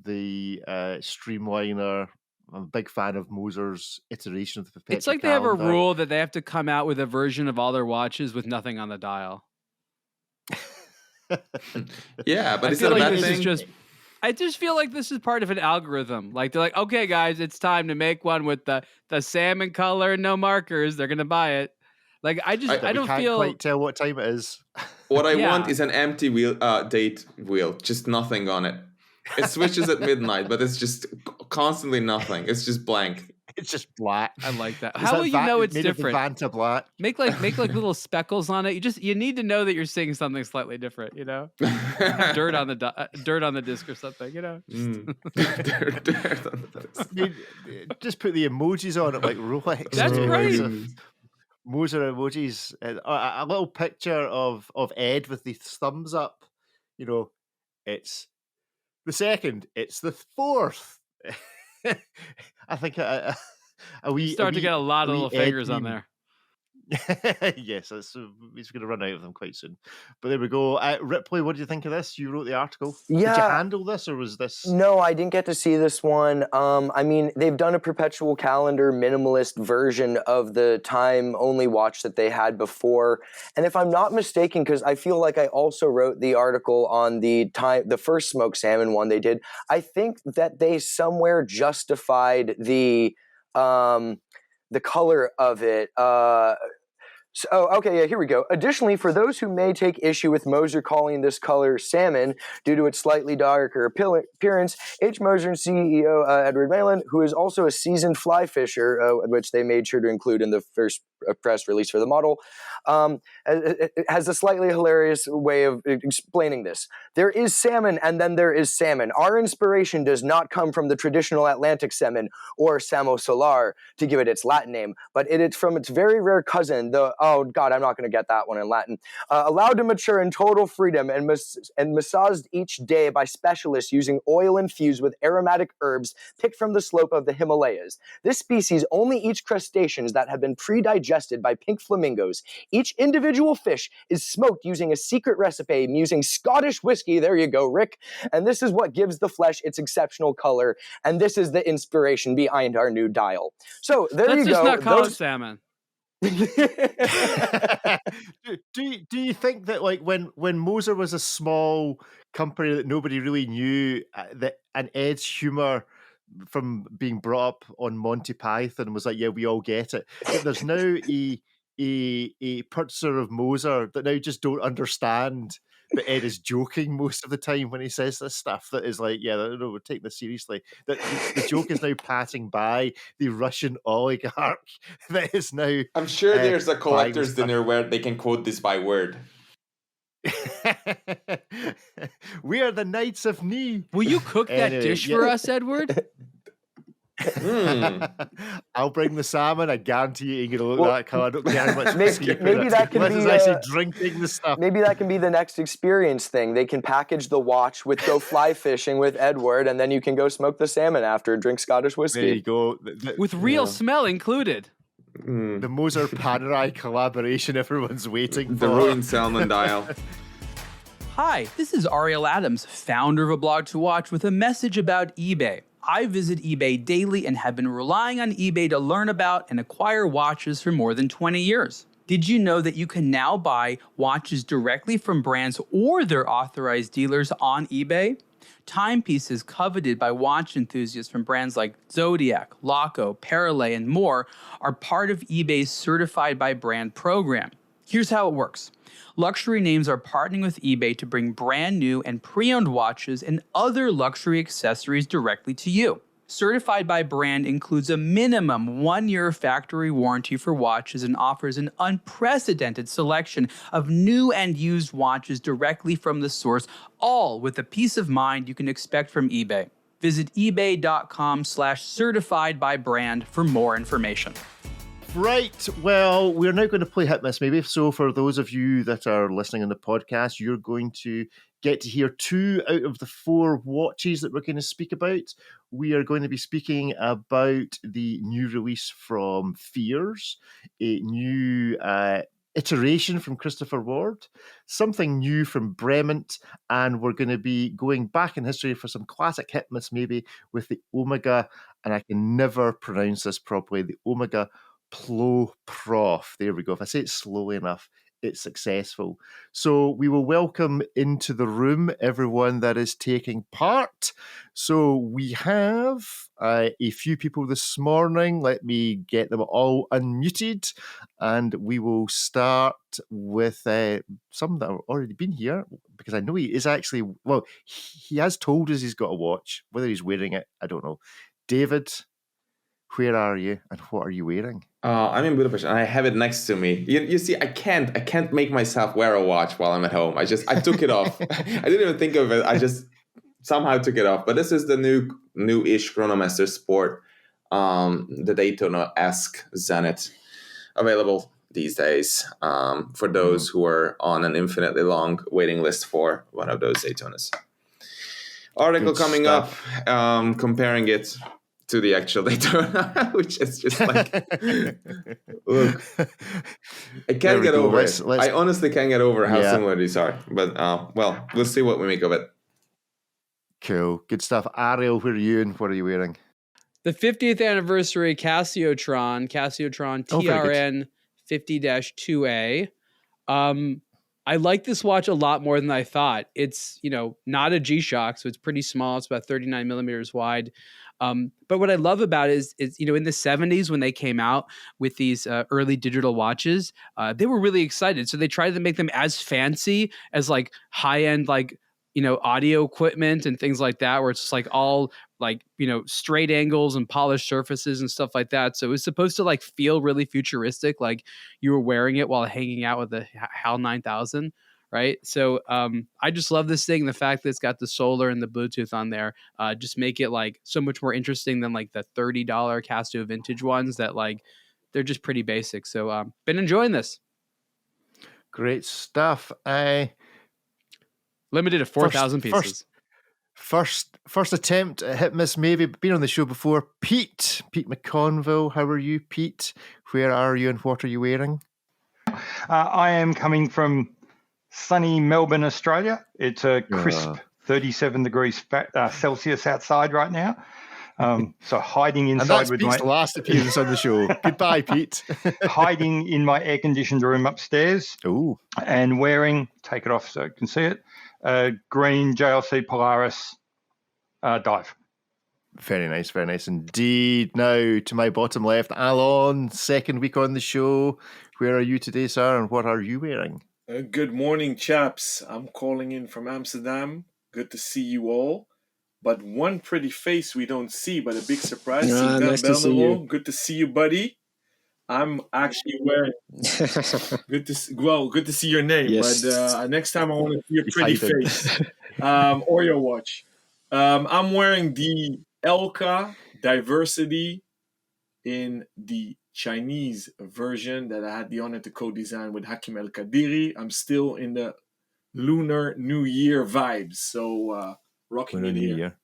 Streamliner. I'm a big fan of Moser's iteration of the Perpetual. It's like they have a rule that they have to come out with a version of all their watches with nothing on the dial. Yeah, but it's not a bad thing. I just feel like this is part of an algorithm. Like they're like, okay, guys, it's time to make one with the salmon color and no markers. They're gonna buy it. Like I don't feel quite tell what time it is. What I want is an empty date wheel, just nothing on it. It switches at midnight, but it's just constantly nothing. It's just blank. It's just black. I like that. Is How that will you know it's made of the different? Vanta black? Make like little speckles on it. You need to know that you're seeing something slightly different. Have dirt on the disc or something. Dirt on the disc. I mean, just put the emojis on it like Rolex. That's great. Moser emojis. A little picture of Ed with the thumbs up. It's the second. It's the fourth. I think You start to get a lot of little fingers on there. Yes, he's going to run out of them quite soon. But there we go. Ripley, what do you think of this? You wrote the article. Yeah. Did you handle this, or was this? No, I didn't get to see this one. I mean, they've done a perpetual calendar minimalist version of the time-only watch that they had before. And if I'm not mistaken, because I feel like I also wrote the article on the first smoked salmon one they did, I think that they somewhere justified the color of it. Here we go. Additionally, for those who may take issue with Moser calling this color salmon due to its slightly darker appearance, H. Moser and CEO Edward Malin, who is also a seasoned fly fisher, which they made sure to include in the first press release for the model, has a slightly hilarious way of explaining this. There is salmon and then there is salmon. Our inspiration does not come from the traditional Atlantic salmon or Samo solar, to give it its Latin name, but it is from its very rare cousin, I'm not going to get that one in Latin, allowed to mature in total freedom and massaged each day by specialists using oil infused with aromatic herbs picked from the slope of the Himalayas. This species only eats crustaceans that have been pre-digested by pink flamingos. Each individual fish is smoked using a secret recipe using Scottish whiskey. There you go, Rick. And this is what gives the flesh its exceptional color. And this is the inspiration behind our new dial. So there you go. Let's just not call it salmon. Do you think that, like, when Moser was a small company that nobody really knew, and Ed's humor from being brought up on Monty Python was like, yeah, we all get it, that there's now a purchaser of Moser that now just don't understand that Ed is joking most of the time when he says this stuff, that is like, yeah, no, we're taking this seriously. That the joke is now passing by the Russian oligarch that is now. I'm sure there's a collector's dinner where they can quote this by word. We are the Knights of Ni. Will you cook that dish for us, Edward? I'll bring the salmon. I guarantee you ain't gonna look that colour. I don't care how much maybe that can be actually drinking the stuff. Maybe that can be the next experience thing. They can package the watch with go fly fishing with Edward, and then you can go smoke the salmon after, drink Scottish whiskey. There you go. With real smell included. The Moser Panerai collaboration everyone's waiting for. The ruined salmon dial. Hi, this is Ariel Adams, founder of aBlogtoWatch, with a message about eBay. I visit eBay daily and have been relying on eBay to learn about and acquire watches for more than 20 years. Did you know that you can now buy watches directly from brands or their authorized dealers on eBay? Timepieces coveted by watch enthusiasts from brands like Zodiac, Laco, Parallel, and more are part of eBay's Certified by Brand program. Here's how it works. Luxury names are partnering with eBay to bring brand new and pre-owned watches and other luxury accessories directly to you. Certified by Brand includes a minimum 1-year factory warranty for watches and offers an unprecedented selection of new and used watches directly from the source, all with the peace of mind you can expect from eBay. Visit ebay.com/certifiedbybrand for more information. Right, well, we're now going to play Hit Miss Maybe. So for those of you that are listening on the podcast, you're going to get to hear 2 out of the 4 watches that we're going to speak about. We are going to be speaking about the new release from Fears, a new iteration from Christopher Ward, something new from Bremont, and we're going to be going back in history for some classic Hit Miss Maybe with the Omega, and I can never pronounce this properly, the Omega Plo Prof. There we go. If I say it slowly enough, it's successful. So we will welcome into the room everyone that is taking part. So we have a few people this morning. Let me get them all unmuted, and we will start with some that have already been here, because I know he is actually, well, he has told us he's got a watch. Whether he's wearing it, I don't know. David, Where are you, and what are you wearing? I'm in Budapest, and I have it next to me. You see, I can't make myself wear a watch while I'm at home. I took it off. I didn't even think of it. I just somehow took it off. But this is the new-ish Chronomaster Sport, the Daytona-esque Zenith, available these days for those who are on an infinitely long waiting list for one of those Daytonas. Article coming up, comparing it to the actual Daytona, which is just like, look, I can't get over it. I honestly can't get over how similar these are. But, well, we'll see what we make of it. Cool. Good stuff. Ariel, where are you and what are you wearing? The 50th anniversary Cassiotrone TRN 50-2A. I like this watch a lot more than I thought. It's, not a G-Shock, so it's pretty small. It's about 39 millimeters wide. But what I love about it is, in the 70s when they came out with these early digital watches, they were really excited. So they tried to make them as fancy as like high-end, audio equipment and things like that, where it's just like all straight angles and polished surfaces and stuff like that. So it was supposed to feel really futuristic, like you were wearing it while hanging out with the HAL 9000. Right. So I just love this thing. The fact that it's got the solar and the Bluetooth on there just make it so much more interesting than the $30 Casio vintage ones that they're just pretty basic. So been enjoying this. Great stuff. Limited to 4,000 pieces. First attempt at hit miss maybe. Been on the show before. Pete McConville. How are you, Pete? Where are you and what are you wearing? I am coming from sunny Melbourne, Australia. It's a crisp 37 degrees Celsius outside right now. So hiding inside with Pete's last appearance on the show. Goodbye, Pete. Hiding in my air-conditioned room upstairs. Ooh. And wearing, take it off so you can see it, a green JLC Polaris dive. Very nice indeed. Now, to my bottom left, Alon, second week on the show. Where are you today, sir, and what are you wearing? Good morning, chaps. I'm calling in from Amsterdam. Good to see you all. But one pretty face we don't see, but a big surprise. Nice to see you. Good to see you, buddy. I'm actually wearing. Good to see your name. Yes. But next time I want to see your pretty face or your watch. I'm wearing the Elka Diversity in the Chinese version that I had the honor to co-design with Hakim El Kadiri. I'm still in the Lunar New Year vibes, so rocking it here.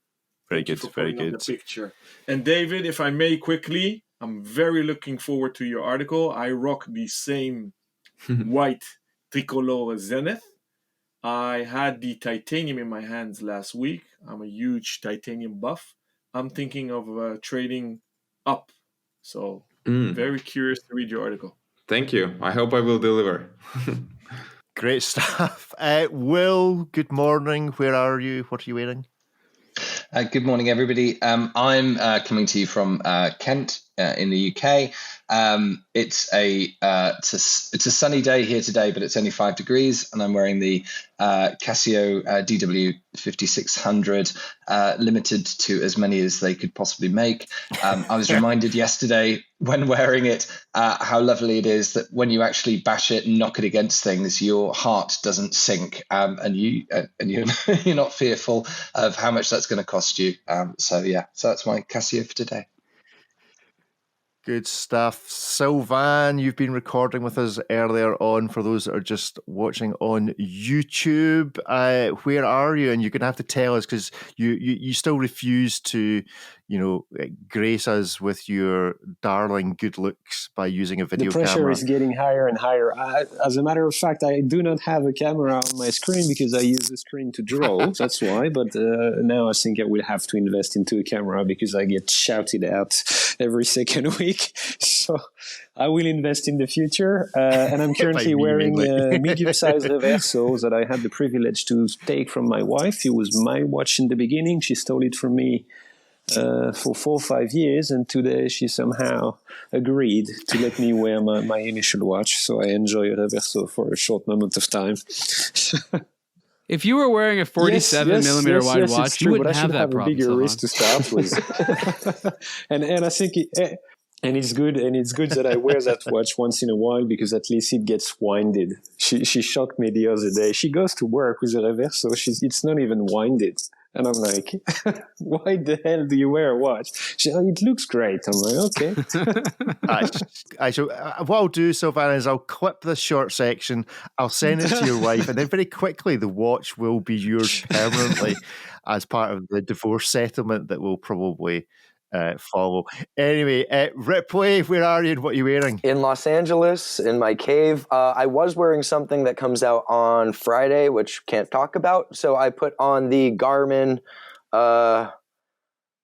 Very good, very good. The picture. And David, if I may quickly, I'm very looking forward to your article. I rock the same white tricolor Zenith. I had the titanium in my hands last week. I'm a huge titanium buff. I'm thinking of trading up. So very curious to read your article. Thank you. I hope I will deliver. Great stuff. Will, good morning. Where are you? What are you wearing? Good morning, everybody. I'm coming to you from Kent in the UK. It's a sunny day here today, but it's only 5 degrees, and I'm wearing the Casio DW 5600, limited to as many as they could possibly make. I was reminded yesterday when wearing it how lovely it is that when you actually bash it and knock it against things, your heart doesn't sink, and you're not fearful of how much that's going to cost you. So that's my Casio for today. Good stuff. Sylvain, you've been recording with us earlier on for those that are just watching on YouTube. Where are you? And you're going to have to tell us because you still refuse to, grace us with your darling good looks by using a video camera. The pressure is getting higher and higher. As a matter of fact, I do not have a camera on my screen because I use the screen to draw. That's why. But now I think I will have to invest into a camera because I get shouted out every second week. So I will invest in the future. And I'm currently wearing a medium-sized reverso that I had the privilege to take from my wife. It was my watch in the beginning. She stole it from me for 4 or 5 years, and today she somehow agreed to let me wear my initial watch, so I enjoy a reverso for a short moment of time. If you were wearing a 47 millimeter wide watch, it's you true, wouldn't but I have should that have a problem, bigger Sylvain. wrist to start with. and I think and it's good that I wear that watch once in a while because at least it gets winded. She shocked me the other day. She goes to work with a reverso, it's not even winded. And I'm like, why the hell do you wear a watch? She, it looks great. I'm like, okay. What I'll do, Sylvain, is I'll clip this short section, I'll send it to your wife, and then very quickly the watch will be yours permanently as part of the divorce settlement that will probably follow. Anyway, Ripley, where are you and what are you wearing? In Los Angeles, in my cave. I was wearing something that comes out on Friday, which can't talk about. So I put on the Garmin.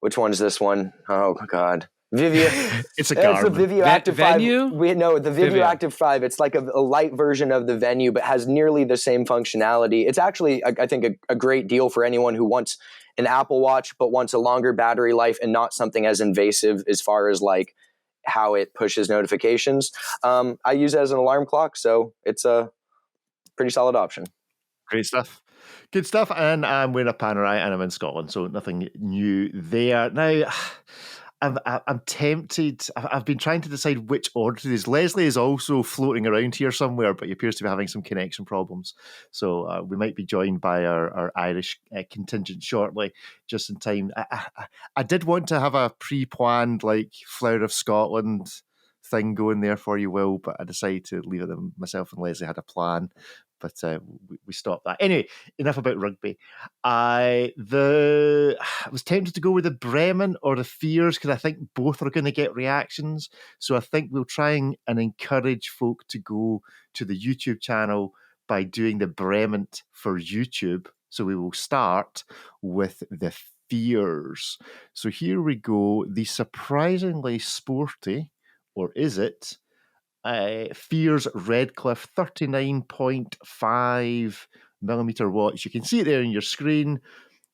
Which one's this one? Oh, God. Vivia. It's a Garmin. It's the Vivio Active 5. Venue? The Vivio Active 5. It's like a light version of the Venue, but has nearly the same functionality. It's actually, I think, a great deal for anyone who wants an Apple Watch, but wants a longer battery life and not something as invasive as far as like how it pushes notifications. I use it as an alarm clock, so it's a pretty solid option. Great stuff. Good stuff. And I'm wearing a Panerai and I'm in Scotland, so nothing new there. Now, I'm tempted. I've been trying to decide which order to do. Leslie is also floating around here somewhere, but he appears to be having some connection problems. So we might be joined by our Irish contingent shortly, just in time. I did want to have a pre-planned like Flower of Scotland thing going there for you, Will, but I decided to leave it that myself and Leslie had a plan. But we stopped that. Anyway, enough about rugby. I was tempted to go with the Bremen or the Fears because I think both are going to get reactions. So I think we'll try and encourage folk to go to the YouTube channel by doing the Bremen for YouTube. So we will start with the Fears. So here we go. The surprisingly sporty, or is it? Fears Redcliffe 39.5 millimeter watch. You can see it there on your screen.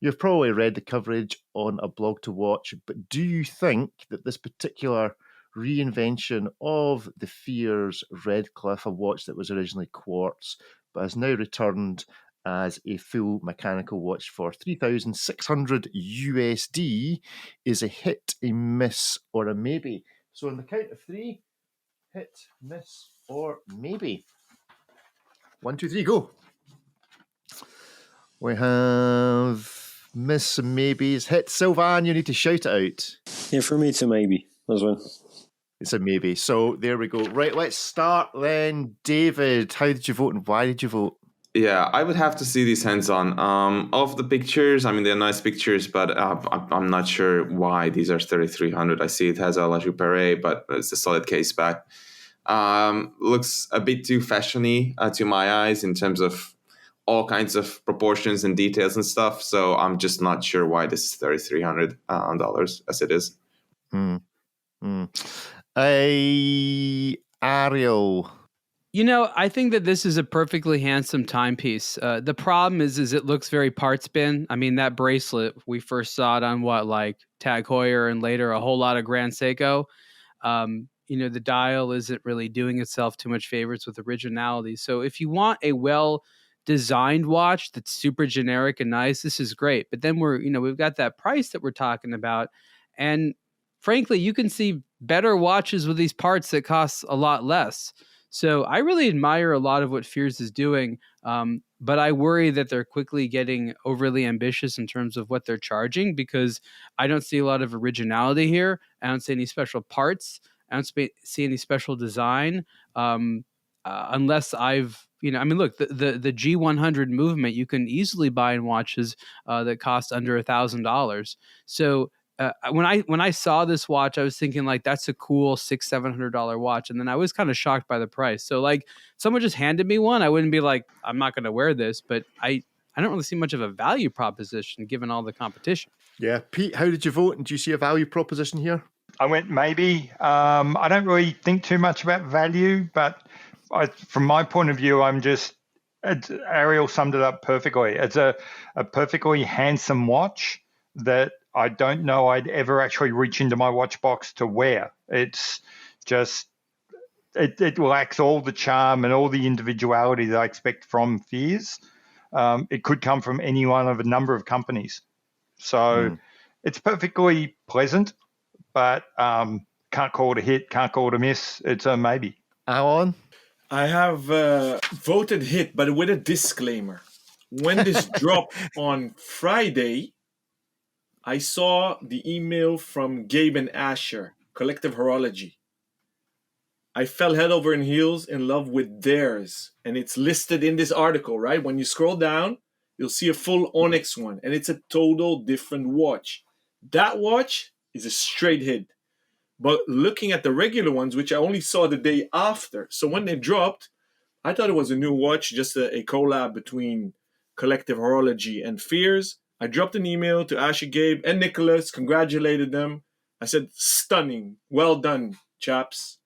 You've probably read the coverage on aBlogtoWatch, but do you think that this particular reinvention of the Fears Redcliffe, a watch that was originally quartz but has now returned as a full mechanical watch for $3,600 USD, is a hit, a miss, or a maybe? So on the count of three, hit, miss, or maybe. 1, 2, 3, go. We have miss and maybes. Hit. Sylvain, you need to shout it out. Yeah, for me it's a maybe as well. It's a maybe. So there we go. Right, let's start then. David, how did you vote and why did you vote? Yeah, I would have to see these hands-on. Of the pictures, I mean, they're nice pictures, but I'm not sure why these are 3,300. I see it has a La Bucherer, but it's a solid case back. Looks a bit too fashiony to my eyes in terms of all kinds of proportions and details and stuff. So I'm just not sure why this is $3,300 as it is. Ariel. You know, I think that this is a perfectly handsome timepiece. The problem is it looks very part spin. I mean, that bracelet, we first saw it on Tag Heuer and later a whole lot of Grand Seiko. The dial isn't really doing itself too much favors with originality. So if you want a well-designed watch that's super generic and nice, this is great. But then we've got that price that we're talking about. And frankly, you can see better watches with these parts that cost a lot less. So I really admire a lot of what Fears is doing, but I worry that they're quickly getting overly ambitious in terms of what they're charging because I don't see a lot of originality here. I don't see any special parts. I don't see any special design unless look, the G100 movement you can easily buy in watches that cost under $1,000. So when I saw this watch, I was thinking that's a cool $600-700 watch, and then I was kind of shocked by the price. So someone just handed me one, I wouldn't be like, I'm not going to wear this, but I don't really see much of a value proposition given all the competition. Yeah, Pete, how did you vote? And do you see a value proposition here? I went maybe. I don't really think too much about value, but from my point of view, Ariel summed it up perfectly. It's a perfectly handsome watch that I don't know I'd ever actually reach into my watch box to wear. It's just, it lacks all the charm and all the individuality that I expect from Fears. It could come from any one of a number of companies. So it's perfectly pleasant, but can't call it a hit, can't call it a miss. It's a maybe. Alan? I have voted hit, but with a disclaimer. When this dropped on Friday, I saw the email from Gabe and Asher, Collective Horology. I fell head over heels in love with theirs, and it's listed in this article, right? When you scroll down, you'll see a full Onyx one, and it's a total different watch. That watch is a straight hit. But looking at the regular ones, which I only saw the day after, so when they dropped, I thought it was a new watch, just a collab between Collective Horology and Fears. I dropped an email to Asher, Gabe, and Nicholas, congratulated them. I said, stunning, well done, chaps.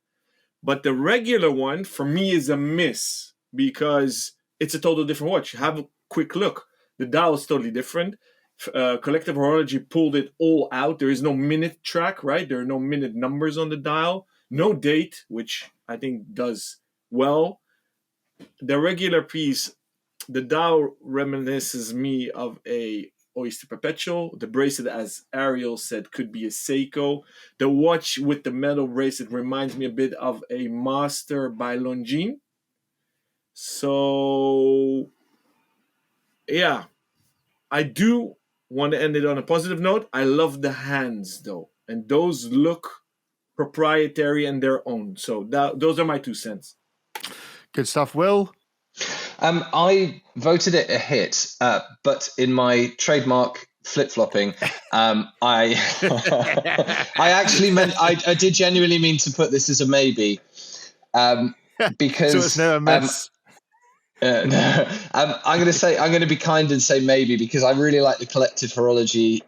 But the regular one, for me, is a miss because it's a total different watch. Have a quick look. The dial is totally different. Collective Horology pulled it all out. There is no minute track, right? There are no minute numbers on the dial. No date, which I think does well. The regular piece, the dial reminisces me of a Oyster Perpetual. The bracelet, as Ariel said, could be a Seiko. The watch with the metal bracelet reminds me a bit of a Master by Longines. So, yeah. I do want to end it on a positive note. I love the hands, though. And those look proprietary and their own. So those are my 2 cents. Good stuff. Will? I voted it a hit, but in my trademark flip-flopping, I actually meant, I did genuinely mean to put this as a maybe. Because... So it's now a miss. No. I'm going to be kind and say maybe because I really like the Collective Horology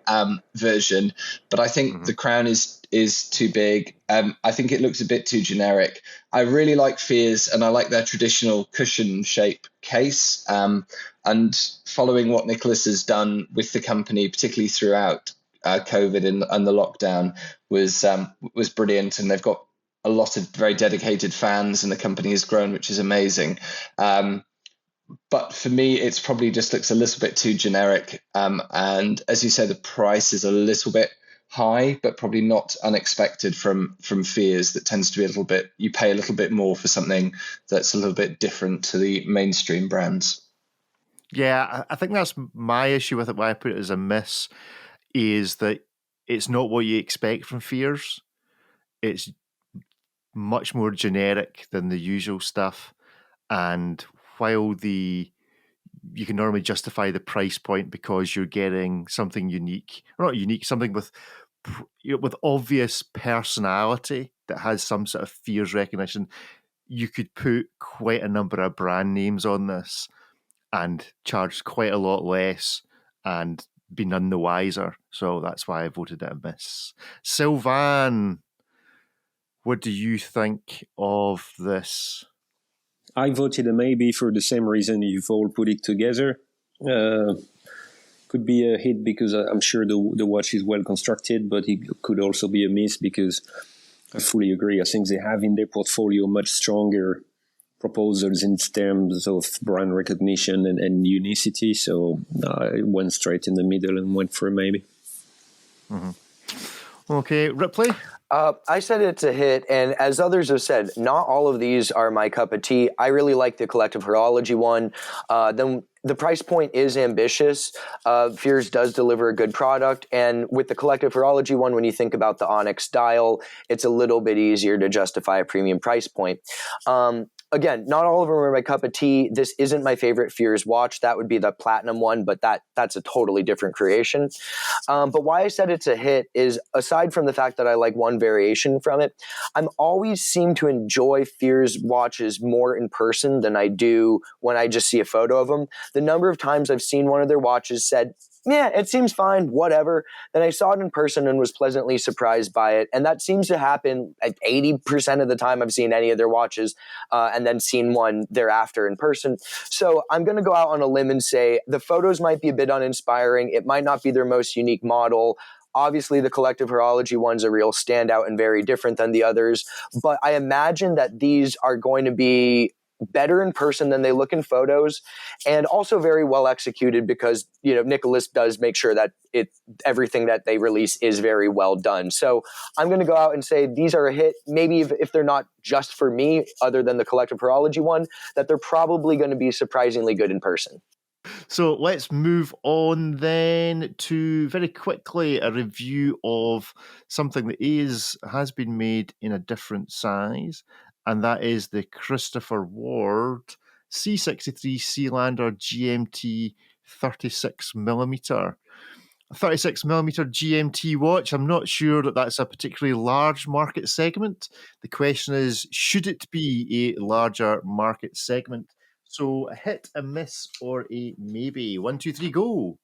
version, but I think the crown is too big. I think it looks a bit too generic. I really like Fears and I like their traditional cushion shape case. And following what Nicholas has done with the company, particularly throughout COVID and the lockdown, was brilliant. And they've got a lot of very dedicated fans, and the company has grown, which is amazing. But for me, it's probably just looks a little bit too generic. And as you say, the price is a little bit high, but probably not unexpected from Fears. That tends to be a little bit, you pay a little bit more for something that's a little bit different to the mainstream brands. Yeah, I think that's my issue with it, why I put it as a miss, is that it's not what you expect from Fears. It's much more generic than the usual stuff. And while you can normally justify the price point because you're getting something unique, or not unique, something with obvious personality that has some sort of Fears recognition, you could put quite a number of brand names on this and charge quite a lot less and be none the wiser. So that's why I voted it a miss. Sylvain, what do you think of this? I voted a maybe for the same reason you've all put it together. Could be a hit because I'm sure the watch is well constructed, but it could also be a miss because I fully agree. I think they have in their portfolio much stronger proposals in terms of brand recognition and unicity. So I went straight in the middle and went for a maybe. Okay, Ripley? I said it's a hit, and as others have said, not all of these are my cup of tea. I really like the Collective Horology one. Then the price point is ambitious. Fears does deliver a good product, and with the Collective Horology one, when you think about the Onyx dial, it's a little bit easier to justify a premium price point. Again, not all of them are my cup of tea. This isn't my favorite Fears watch. That would be the platinum one, but that's a totally different creation. But why I said it's a hit is, aside from the fact that I like one variation from it, I'm always seem to enjoy Fears watches more in person than I do when I just see a photo of them. The number of times I've seen one of their watches, said, yeah, it seems fine, whatever. Then I saw it in person and was pleasantly surprised by it. And that seems to happen at 80% of the time I've seen any of their watches and then seen one thereafter in person. So I'm going to go out on a limb and say the photos might be a bit uninspiring. It might not be their most unique model. Obviously, the Collective Horology one's a real standout and very different than the others. But I imagine that these are going to be better in person than they look in photos, and also very well executed because, you know, Nicholas does make sure that everything that they release is very well done. So I'm going to go out and say these are a hit. Maybe if they're not just for me, other than the Collective Horology one, that they're probably going to be surprisingly good in person. So let's move on then to very quickly a review of something that has been made in a different size, and that is the Christopher Ward C63 Sealander GMT 36mm. A 36mm GMT watch. I'm not sure that that's a particularly large market segment. The question is, should it be a larger market segment? So a hit, a miss, or a maybe. 1, 2, 3, go.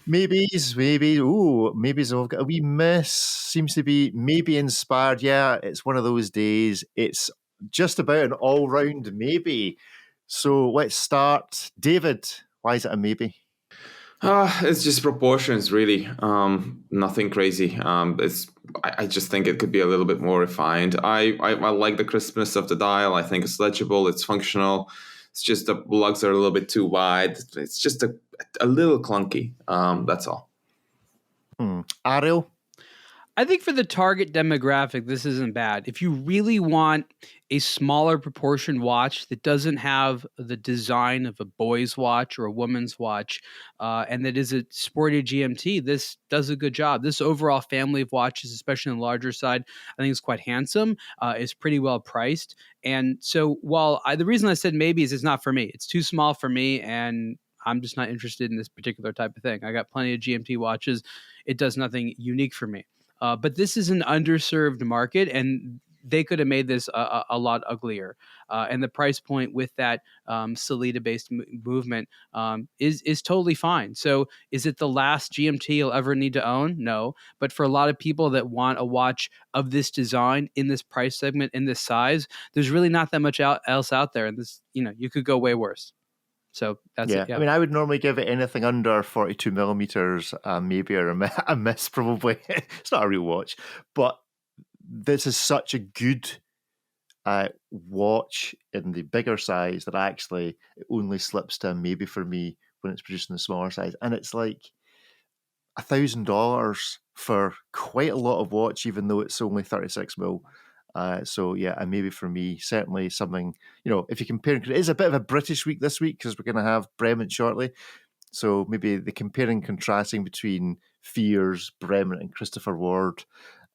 Maybes. Oh, maybes. I've got a wee miss. Seems to be maybe inspired. Yeah, it's one of those days. It's just about an all-round maybe. So let's start. David, why is it a maybe? It's just proportions, really. Nothing crazy. I just think it could be a little bit more refined. I like the crispness of the dial. I think it's legible. It's functional. It's just the lugs are a little bit too wide. It's just a little clunky. That's all. Ariel? I think for the target demographic, this isn't bad. If you really want a smaller proportion watch that doesn't have the design of a boy's watch or a woman's watch, and that is a sporty GMT, this does a good job. This overall family of watches, especially on the larger side, I think is quite handsome, is pretty well priced. And so while the reason I said maybe is it's not for me. It's too small for me, and I'm just not interested in this particular type of thing. I got plenty of GMT watches. It does nothing unique for me. But this is an underserved market, and they could have made this a lot uglier. And the price point with that Sellita-based movement is totally fine. So is it the last GMT you'll ever need to own? No. But for a lot of people that want a watch of this design, in this price segment, in this size, there's really not that much else out there. And this, you could go way worse. So that's it. Yeah. I mean, I would normally give it anything under 42mm, maybe, or a miss, probably. It's not a real watch, but this is such a good watch in the bigger size that actually it only slips to a maybe for me when it's produced in the smaller size. And it's like $1,000 for quite a lot of watch, even though it's only 36mm. So yeah, and maybe for me, certainly something, if you compare, it is a bit of a British week this week because we're going to have Bremont shortly. So maybe the comparing, contrasting between Fears, Bremont and Christopher Ward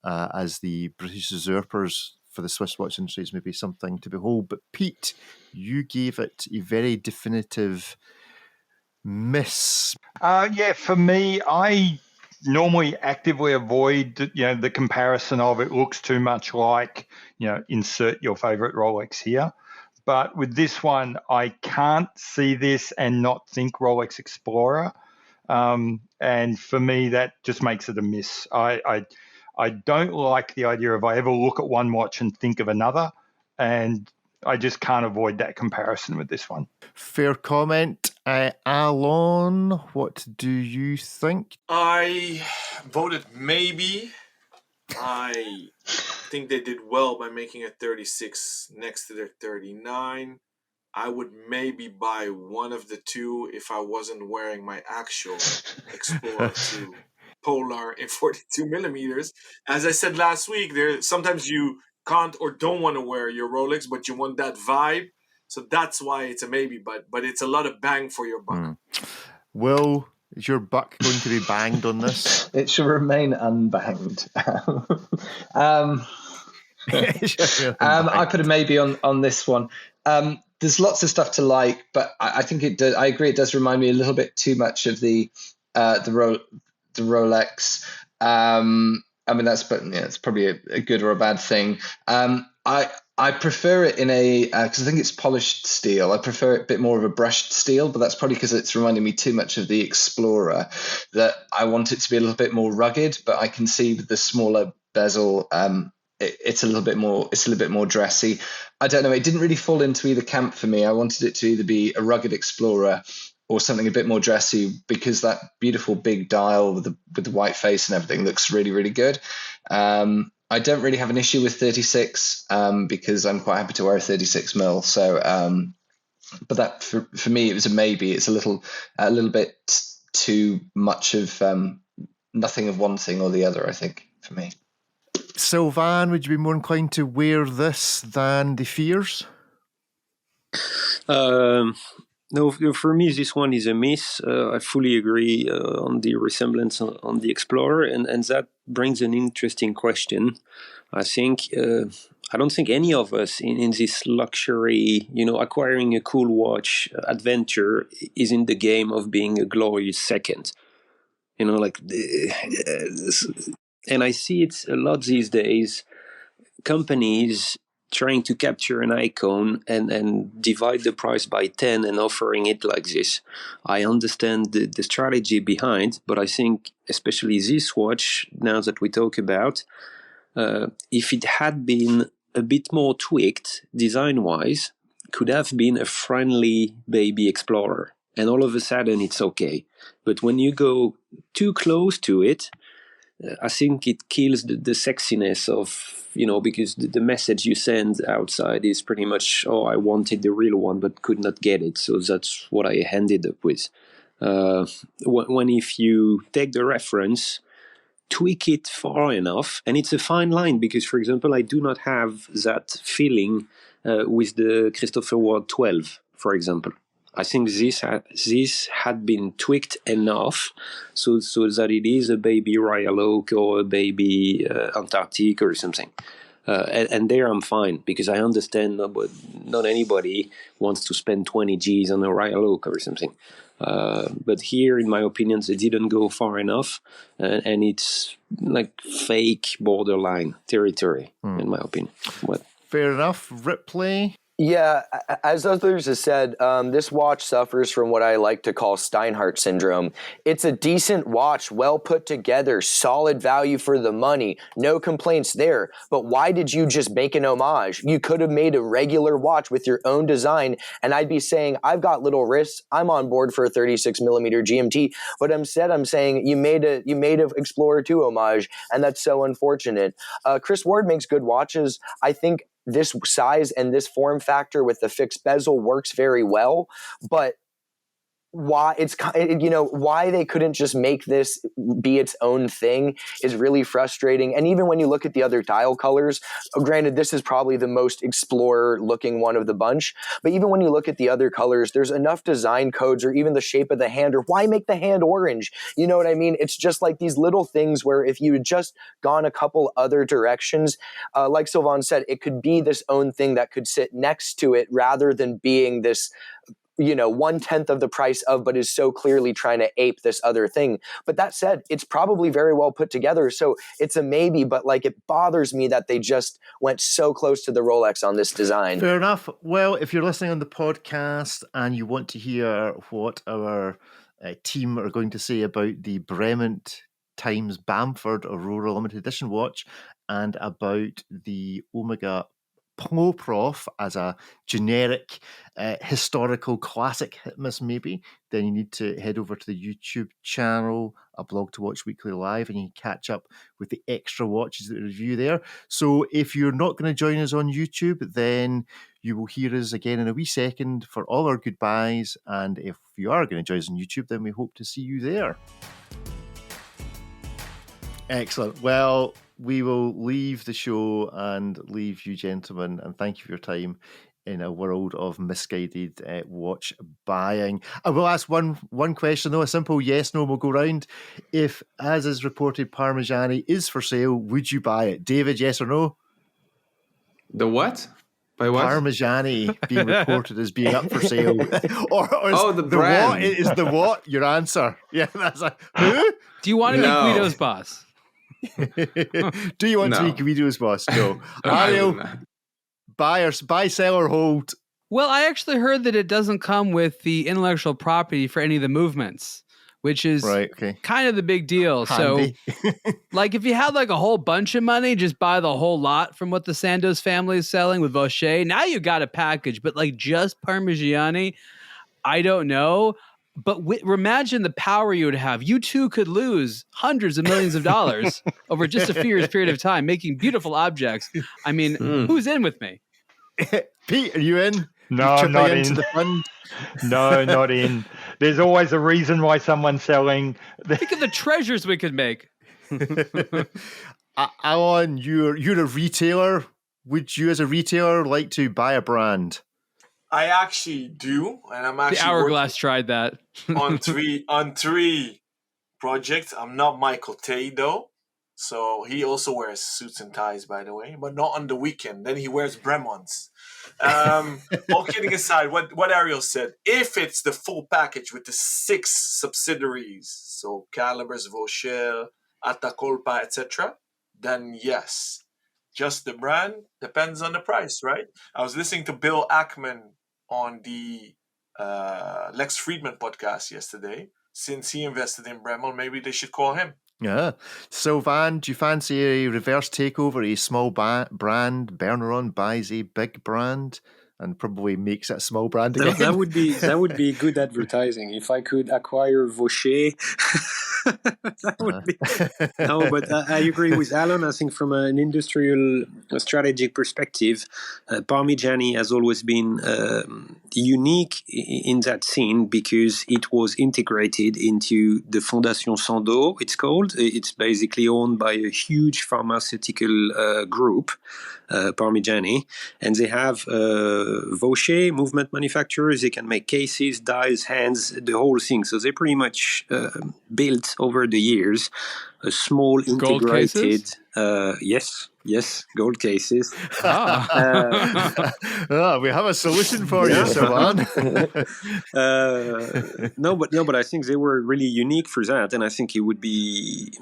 as the British usurpers for the Swiss watch industry is maybe something to behold. But Pete, you gave it a very definitive miss. For me, I normally actively avoid the comparison of it looks too much like insert your favorite Rolex here, but with this one I can't see this and not think Rolex Explorer, and for me that just makes it a miss. I don't like the idea of I ever look at one watch and think of another, and I just can't avoid that comparison with this one. Fair comment. Alon, what do you think? I voted maybe. I think they did well by making a 36 next to their 39. I would maybe buy one of the two if I wasn't wearing my actual Explorer 2 Polar in 42mm. As I said last week, sometimes you can't or don't want to wear your Rolex, but you want that vibe. So that's why it's a maybe, but it's a lot of bang for your buck. Will, is your buck going to be banged on this? It should remain unbanged. I put a maybe on this one. There's lots of stuff to like, but I think it does. I agree. It does remind me a little bit too much of the Rolex. I mean, it's probably a good or a bad thing. I prefer it in because I think it's polished steel. I prefer it a bit more of a brushed steel, but that's probably because it's reminding me too much of the Explorer, that I want it to be a little bit more rugged, but I can see with the smaller bezel, it's a little bit more dressy. I don't know. It didn't really fall into either camp for me. I wanted it to either be a rugged Explorer or something a bit more dressy, because that beautiful big dial with the white face and everything looks really, really good. I don't really have an issue with 36 because I'm quite happy to wear a 36 mil. So, but that for me, it was a maybe. It's a little bit too much of nothing of one thing or the other, I think, for me. Sylvain, would you be more inclined to wear this than the Fears? No, for me, this one is a miss. I fully agree on the resemblance on the Explorer, and that brings an interesting question. I think I don't think any of us in this luxury, acquiring a cool watch adventure is in the game of being a glorious second. And I see it a lot these days. Companies trying to capture an icon and divide the price by 10 and offering it like this. I understand the strategy behind, but I think especially this watch, now that we talk about, if it had been a bit more tweaked design-wise, could have been a friendly baby Explorer. And all of a sudden it's okay. But when you go too close to it, I think it kills the sexiness of, because the message you send outside is pretty much, oh, I wanted the real one, but could not get it. So that's what I ended up with. When if you take the reference, tweak it far enough, and it's a fine line because, for example, I do not have that feeling with the Christopher Ward 12, for example. I think this had been tweaked enough so that it is a baby Royal Oak or a baby Antarctic or something. And there I'm fine because I understand not anybody wants to spend 20 G's on a Royal Oak or something. But here, in my opinion, they didn't go far enough, and it's like fake borderline territory, in my opinion. Fair enough. Ripley? Yeah, as others have said, this watch suffers from what I like to call Steinhardt syndrome. It's a decent watch, well put together, solid value for the money, no complaints there. But why did you just make an homage? You could have made a regular watch with your own design, and I'd be saying, I've got little wrists, I'm on board for a 36 millimeter GMT. But instead, I'm saying you made a Explorer 2 homage, and that's so unfortunate. Chris Ward makes good watches. I think this size and this form factor with the fixed bezel works very well, but why why they couldn't just make this be its own thing is really frustrating. And even when you look at the other dial colors, granted this is probably the most Explorer looking one of the bunch, but even when you look at the other colors, there's enough design codes or even the shape of the hand, or why make the hand orange? You know what I mean? It's just like these little things where if you had just gone a couple other directions, like Sylvain said, it could be this own thing that could sit next to it rather than being this 1/10 of the price of, but is so clearly trying to ape this other thing. But that said, it's probably very well put together. So it's a maybe, but it bothers me that they just went so close to the Rolex on this design. Fair enough. Well, if you're listening on the podcast and you want to hear what our team are going to say about the Bremont times Bamford Aurora limited edition watch and about the Omega Prof as a generic historical classic Hitmas maybe, then you need to head over to the YouTube channel, aBlogtoWatch Weekly Live, and you can catch up with the extra watches that we review there. So if you're not going to join us on YouTube, then you will hear us again in a wee second for all our goodbyes, and if you are going to join us on YouTube, then we hope to see you there. Excellent. Well, we will leave the show and leave you gentlemen, and thank you for your time in a world of misguided watch buying. I will ask one question though, a simple yes, no, we'll go round. If, as is reported, Parmigiani is for sale, would you buy it? David, yes or no? The what? By what? Parmigiani being reported as being up for sale. or is the brand. What is the what your answer? Yeah, that's who? Do you want to be Guido's boss? Do you want to be Guido's boss? No. Ariel, buy, sell, or hold? Well, I actually heard that it doesn't come with the intellectual property for any of the movements, which is kind of the big deal. Handy. So, if you had a whole bunch of money, just buy the whole lot from what the Sandoz family is selling with Vaucher. Now you got a package, but just Parmigiani, I don't know. But imagine the power you would have. You too could lose hundreds of millions of dollars over just a few years period of time making beautiful objects. I mean, who's in with me? Pete, are you in? No, You I'm not into in. the fund? No, not in. There's always a reason why someone's selling. Think of the treasures we could make. Alan, you're a retailer. Would you, as a retailer, like to buy a brand? I actually do, and I'm actually The Hourglass tried that. on three projects. I'm not Michael Tay though, so he also wears suits and ties, by the way, but not on the weekend. Then he wears Bremons. All kidding aside, what Ariel said, if it's the full package with the 6 subsidiaries, so Calibers, Bucherer, Atacolpa, etc., then yes. Just the brand depends on the price, right? I was listening to Bill Ackman on the Lex Friedman podcast yesterday. Since he invested in Bremel, maybe they should call him. Yeah. Sylvain, do you fancy a reverse takeover? A small brand, Berneron buys a big brand and probably makes it a small brand again. That would be good advertising. If I could acquire Vaucher, that would be. No, but I agree with Alan. I think from an industrial strategic perspective, Parmigiani has always been unique in that scene because it was integrated into the Fondation Sandoz, it's called. It's basically owned by a huge pharmaceutical group, Parmigiani, and they have Vaucher, movement manufacturers. They can make cases, dies, hands, the whole thing. So they pretty much built over the years a small integrated. Yes, gold cases. We have a solution for you, Sylvain. No, but I think they were really unique for that, and I think it would be.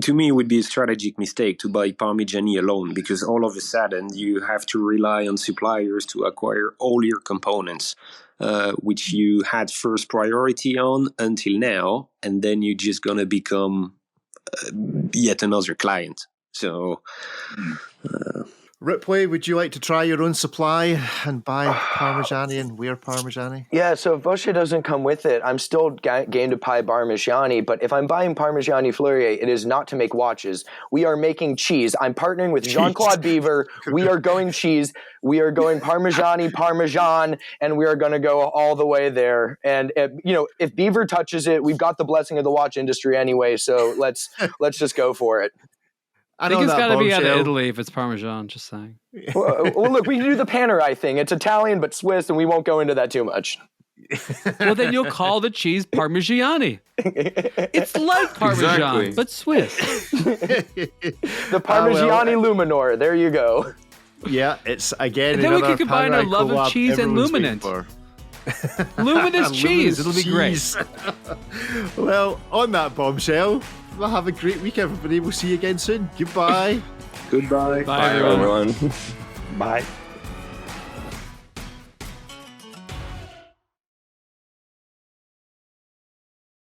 To me, it would be a strategic mistake to buy Parmigiani alone because all of a sudden you have to rely on suppliers to acquire all your components, which you had first priority on until now, and then you're just going to become yet another client. So... Ripley, would you like to try your own supply and buy Parmigiani and wear Parmigiani? Yeah, so if Vaucher doesn't come with it, I'm still game to buy Parmigiani, but if I'm buying Parmigiani Fleurier, it is not to make watches. We are making cheese. I'm partnering with Jean-Claude Beaver. We are going cheese. We are going Parmigiani, Parmesan, and we are going to go all the way there. And, if Beaver touches it, we've got the blessing of the watch industry anyway, so let's just go for it. I think it's got to be out of Italy if it's Parmesan, just saying. Well, look, we can do the Panerai thing. It's Italian but Swiss, and we won't go into that too much. Well, then you'll call the cheese Parmigiani. It's like Parmesan, but Swiss. The Parmigiani Luminor. There you go. Yeah, it's again. And then we can combine our love of cheese and Luminant. Luminous cheese. It'll be great. Well, on that bombshell, well, have a great week, everybody. We'll see you again soon. Goodbye. Goodbye. Bye, everyone. Bye.